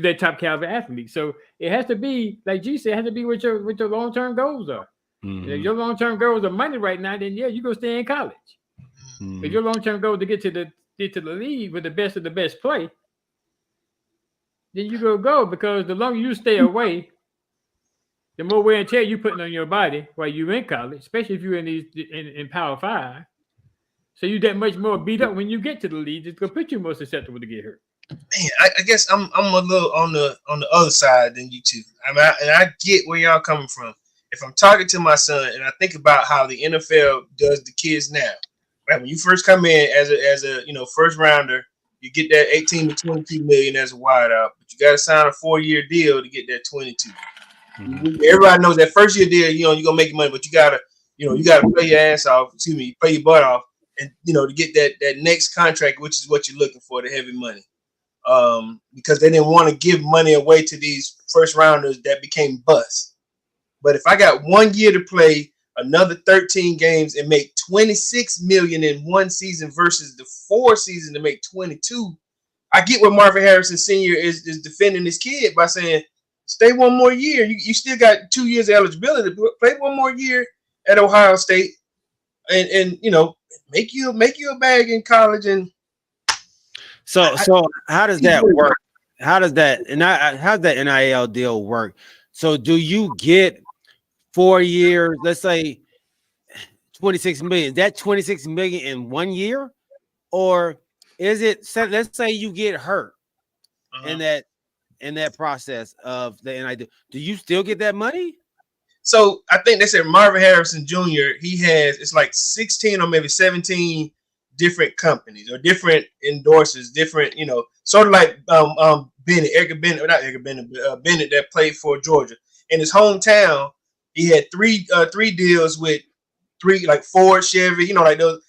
that top caliber athlete. So it has to be, like G said, it has to be what your long-term goals are. If your long-term goal is the money right now, then yeah, you go stay in college. If your long-term goal is to get to the league with the best of the best play, then you go because the longer you stay away, the more wear and tear you putting on your body while you're in college, especially if you're in Power 5. So you that much more beat up when you get to the league. It's gonna put you more susceptible to get hurt. Man, I guess I'm a little on the other side than you two. And I get where y'all coming from. If I'm talking to my son and I think about how the NFL does the kids now, right? When you first come in as a first rounder, you get that 18 to 22 million as a wideout, but you got to sign a 4-year deal to get that 22. Everybody knows that first year deal, you're gonna make money, but you gotta play your ass off. Play your butt off, and to get that next contract, which is what you're looking for, the heavy money. Because they didn't want to give money away to these first rounders that became busts. But if I got 1 year to play another 13 games and make 26 million in one season versus the 4 seasons to make 22, I get what Marvin Harrison Sr. is defending this kid by saying, stay 1 more year. You still got 2 years of eligibility. Play 1 more year at Ohio State, and make you a bag in college. And so how does that work? How does that NIL deal work? So do you get 4 years? Let's say 26 million. Is that 26 million in 1 year, or is it? Let's say you get hurt in that process of the NIL. Do you still get that money? So I think they said Marvin Harrison Jr. It's like 16 or maybe 17 different companies or different endorsers, different, sort of like Bennett that played for Georgia. In his hometown, he had three deals with like Ford, Chevy, like those,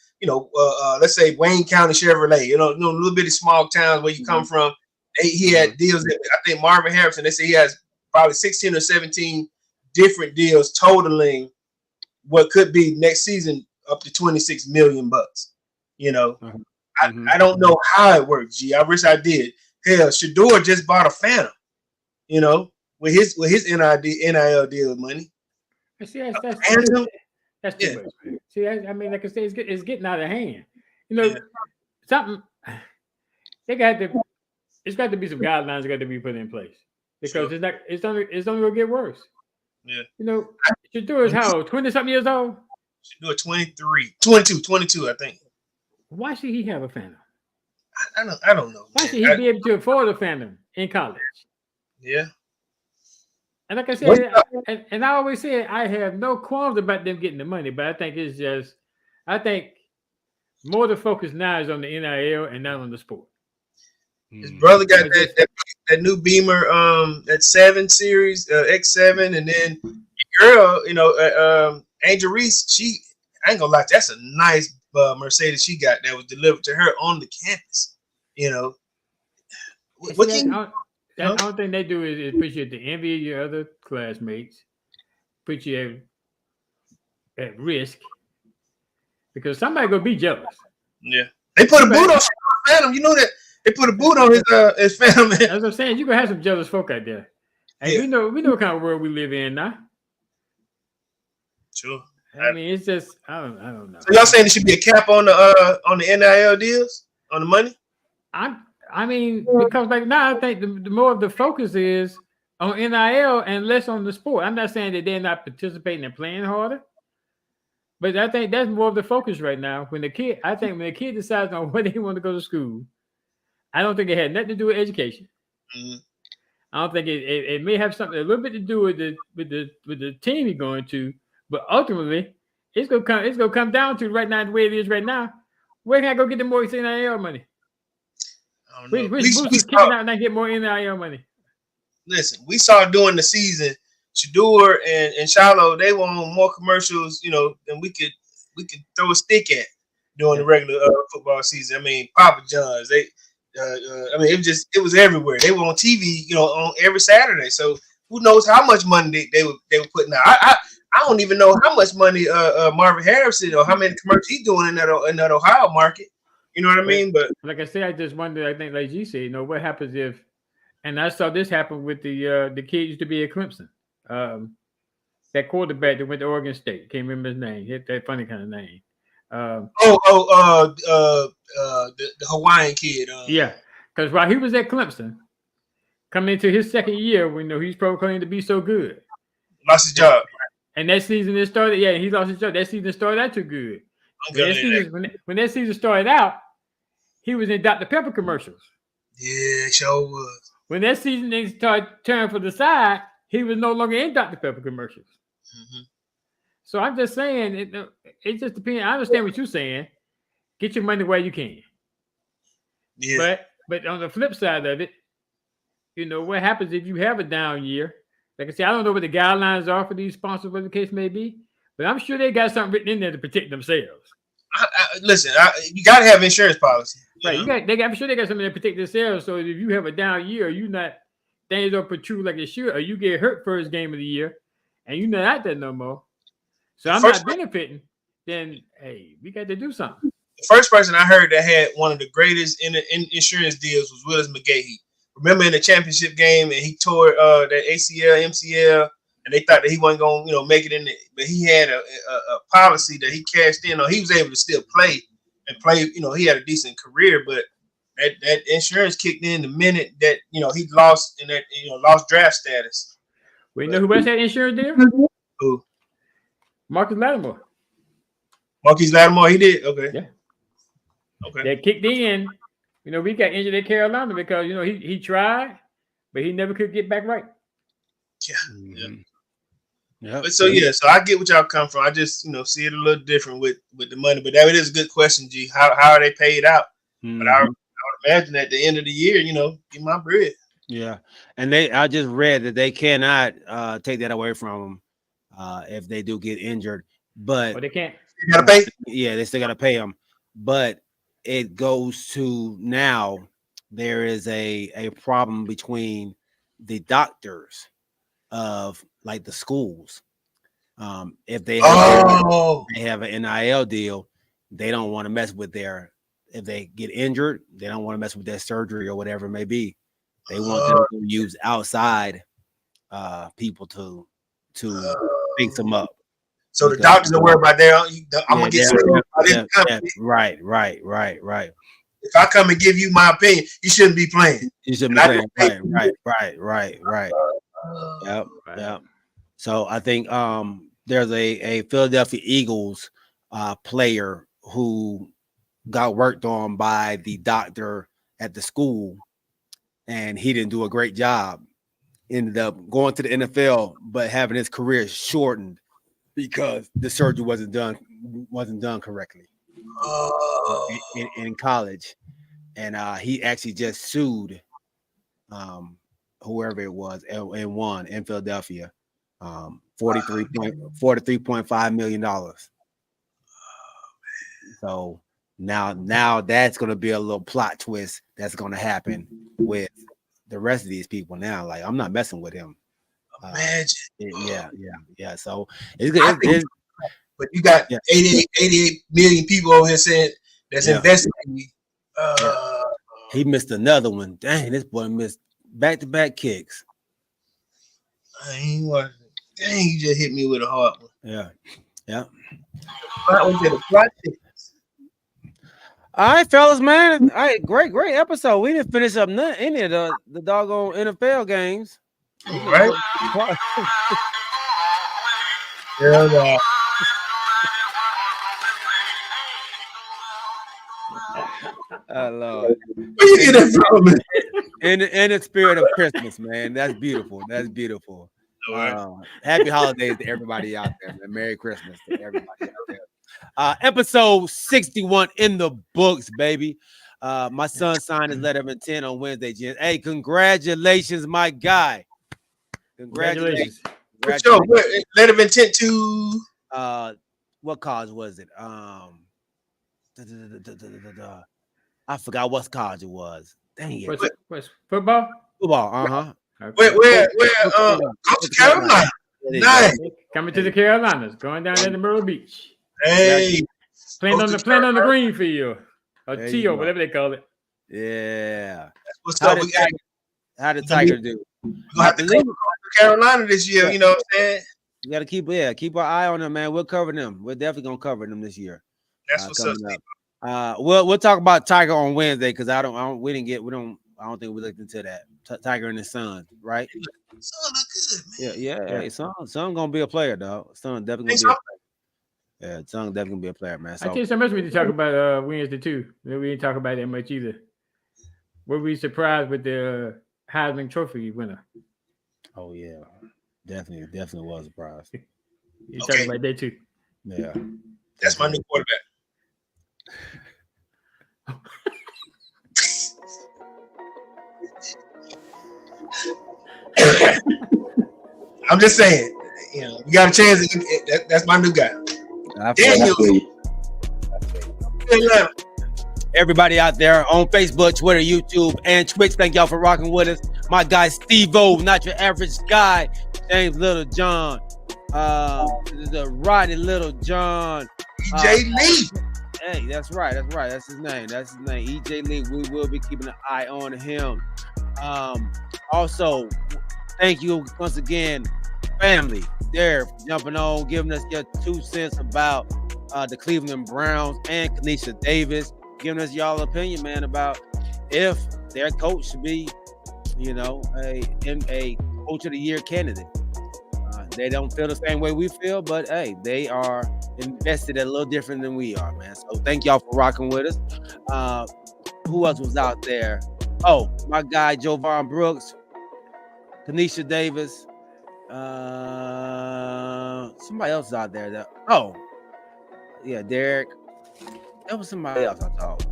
let's say Wayne County Chevrolet, little bitty small towns where you come from. He had deals that I think Marvin Harrison, they say he has probably 16 or 17 different deals totaling what could be next season up to 26 million bucks. I don't know how it works, G. I wish I did. Hell, Shador just bought a Phantom, with his NIL deal money. See, that's too much. See, I mean, like I said, it's getting out of hand. Something it's got to be some guidelines that got to be put in place because it's only gonna get worse. Yeah. Shador is how old? 20-something years old? Shador 22, I think. Why should he have a Phantom? I don't know. Why should he be able to afford a Phantom in college? Yeah. And like I said, and I always say I have no qualms about them getting the money, but I think more the focus now is on the NIL and not on the sport. His brother got that new Beamer, that 7 Series, X7, and then girl, Angel Reese, I ain't gonna lie, that's a nice Mercedes she got that was delivered to her on the campus. The only thing they do is put you at the envy of your other classmates, put you at risk because somebody gonna be jealous. Yeah, they put a boot on Phantom. You know that they put a boot on his Phantom. As I'm saying, you gonna have some jealous folk out there. Hey, we know what kind of world we live in now. Sure. I mean, it's just I don't know. So y'all saying there should be a cap on the NIL deals on the money? I mean, because like now I think the more of the focus is on NIL and less on the sport. I'm not saying that they're not participating and playing harder, but I think that's more of the focus right now. When the kid decides on where they want to go to school, I don't think it had nothing to do with education. Mm-hmm. I don't think it may have something a little bit to do with the team you're going to, but ultimately it's gonna come down to right now the way it is right now. Where can I go get the more NIL money? Which boosters kicking out and I get more NIL money? Listen, we saw during the season, Shador and Shiloh, they were on more commercials, than we could throw a stick at during the regular football season. I mean, Papa John's, it was everywhere. They were on TV, on every Saturday. So who knows how much money they were putting out? I don't even know how much money Marvin Harrison or how many commercials he's doing in that Ohio market. You know what I mean? But like I said, I just wonder. I think, like you said, what happens if? And I saw this happen with the kid used to be at Clemson. that quarterback that went to Oregon State. Can't remember his name. He had that funny kind of name. The Hawaiian kid. Yeah, because while he was at Clemson, coming into his second year, we know he's proclaimed to be so good. Lost his job. And that season it started. Yeah, he lost his job. That season started out too good. When that season started out, he was in Dr. Pepper commercials. Yeah, sure was. When that season they started turning for the side, he was no longer in Dr. Pepper commercials. Mm-hmm. So I'm just saying, it just depends. I understand what you're saying. Get your money where you can. Yeah. But on the flip side of it, you know, what happens if you have a down year? Like I said, I don't know what the guidelines are for these sponsors, whatever the case may be, but I'm sure they got something written in there to protect themselves. Listen, you got to have insurance policy. Right. I'm sure they got something to protect themselves. So if you have a down year, things don't protrude like it should, or you get hurt first game of the year and you're not out there no more. So I'm not benefiting, then hey, we got to do something. The first person I heard that had one of the greatest insurance deals was Willis McGahee. Remember in the championship game, and he tore that ACL, MCL, and they thought that he wasn't going to make it in it. But he had a policy that he cashed in on. He was able to still play. He had a decent career, but that insurance kicked in the minute that he lost in that lost draft status. We know who else had insurance deal? Who? Marcus Lattimore. Marcus Lattimore, he did. Okay. Yeah. Okay. That kicked in. We got injured at Carolina because he tried, but he never could get back right. Yeah. Mm-hmm. Yeah. But so I get what y'all come from. I just see it a little different with the money. But that is a good question, G. How are they paid out? Mm-hmm. But I would imagine at the end of the year, get my bread. Yeah, and I just read that they cannot take that away from them if they do get injured. But they can't. You gotta pay. Yeah, they still gotta pay them. But it goes to now there is a problem between the doctors of like the schools. If they have an NIL deal, they don't want to mess with if they get injured, they don't want to mess with their surgery or whatever it may be. They want them to use outside people to fix them up. So the doctors don't worry about I'm gonna get right. If I come and give you my opinion, you shouldn't be playing. You shouldn't be playing. Right. Yep. So I think there's a Philadelphia Eagles player who got worked on by the doctor at the school, and he didn't do a great job. Ended up going to the NFL, but having his career shortened because the surgery wasn't done correctly in college, and he actually just sued whoever it was and won in Philadelphia $43.5 million. So now that's going to be a little plot twist that's going to happen with the rest of these people. Now, like, I'm not messing with him. Imagine. Yeah. So it's good. But you got 88 million people over here saying that's investing in me. He missed another one. Dang, this boy missed back-to-back kicks. I ain't watching. Dang, you just hit me with a hard one. Yeah. All right, fellas, man. All right, great episode. We didn't finish up any of the doggone NFL games. Right? I love it. Where you get that from? In the spirit of Christmas, man. That's beautiful. Happy holidays to everybody out there, man. Merry Christmas to everybody out there. Episode 61 in the books, baby. My son signed his letter of intent on Wednesday, Jen. Hey, congratulations, my guy. Congratulations. Letter of intent to what college was it? I forgot what college it was. Dang it. What's football? Football, Okay. Where Coach Carolina. Nice. Coming to the Carolinas, going down to Myrtle Beach. Hey. Playing on the green field. Or T-O, whatever they call it. Yeah. What's up? How did Tiger do? We're gonna have to go to Carolina this year, you know what I'm saying? You got to keep our eye on them, man. We'll cover them. We're definitely gonna cover them this year. That's what's up. We'll talk about Tiger on Wednesday because I don't think we looked into that. Tiger and his son, right? Son look good, man. Yeah. Hey, son gonna be a player, dog. Son definitely gonna be a player. Yeah, son definitely gonna be a player, man. So, I tell you something else we need to talk about Wednesday too. We didn't talk about that much either. Were we surprised with the Heisman Trophy winner? Oh yeah, definitely was surprised. You talking about that too? Yeah, that's my new quarterback. I'm just saying, you got a chance. That's my new guy. Daniel. Everybody out there on Facebook, Twitter, YouTube, and Twitch, thank y'all for rocking with us. My guy Steve-O, not your average guy. James Little John. The Roddy Little John. EJ Lee. Hey, that's right. That's his name. EJ Lee. We will be keeping an eye on him. Also, thank you once again, family, there jumping on, giving us your 2 cents about the Cleveland Browns and Kanisha Davis, giving us y'all opinion, man, about if their coach should be, a coach of the year candidate. They don't feel the same way we feel, but hey, they are invested a little different than we are, man. So thank y'all for rocking with us. Who else was out there? Oh, my guy Jovan Brooks, Kanisha Davis. Somebody else out there. Derek. That was somebody else I thought.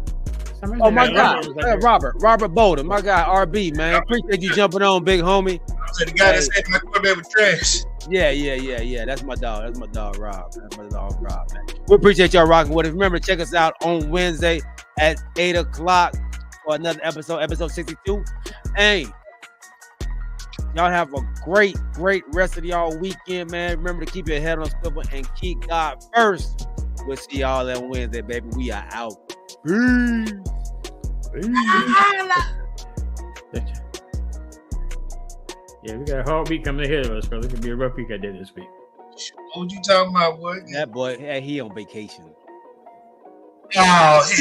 Oh, my God, Robert Bolden, my guy RB, man. Appreciate you jumping on, big homie. The guy that said my quarterback was trash. Yeah. That's my dog, Rob. Man. We appreciate y'all rocking with us. Remember to check us out on Wednesday at 8 o'clock for another episode 62. Hey, y'all have a great rest of y'all weekend, man. Remember to keep your head on swivel and keep God first. We'll see y'all on Wednesday, baby. We are out. Peace. Yeah, we got a hard week coming ahead of us, bro. It's gonna be a rough week I did this week. What you talking about, boy? That boy, he on vacation. Oh,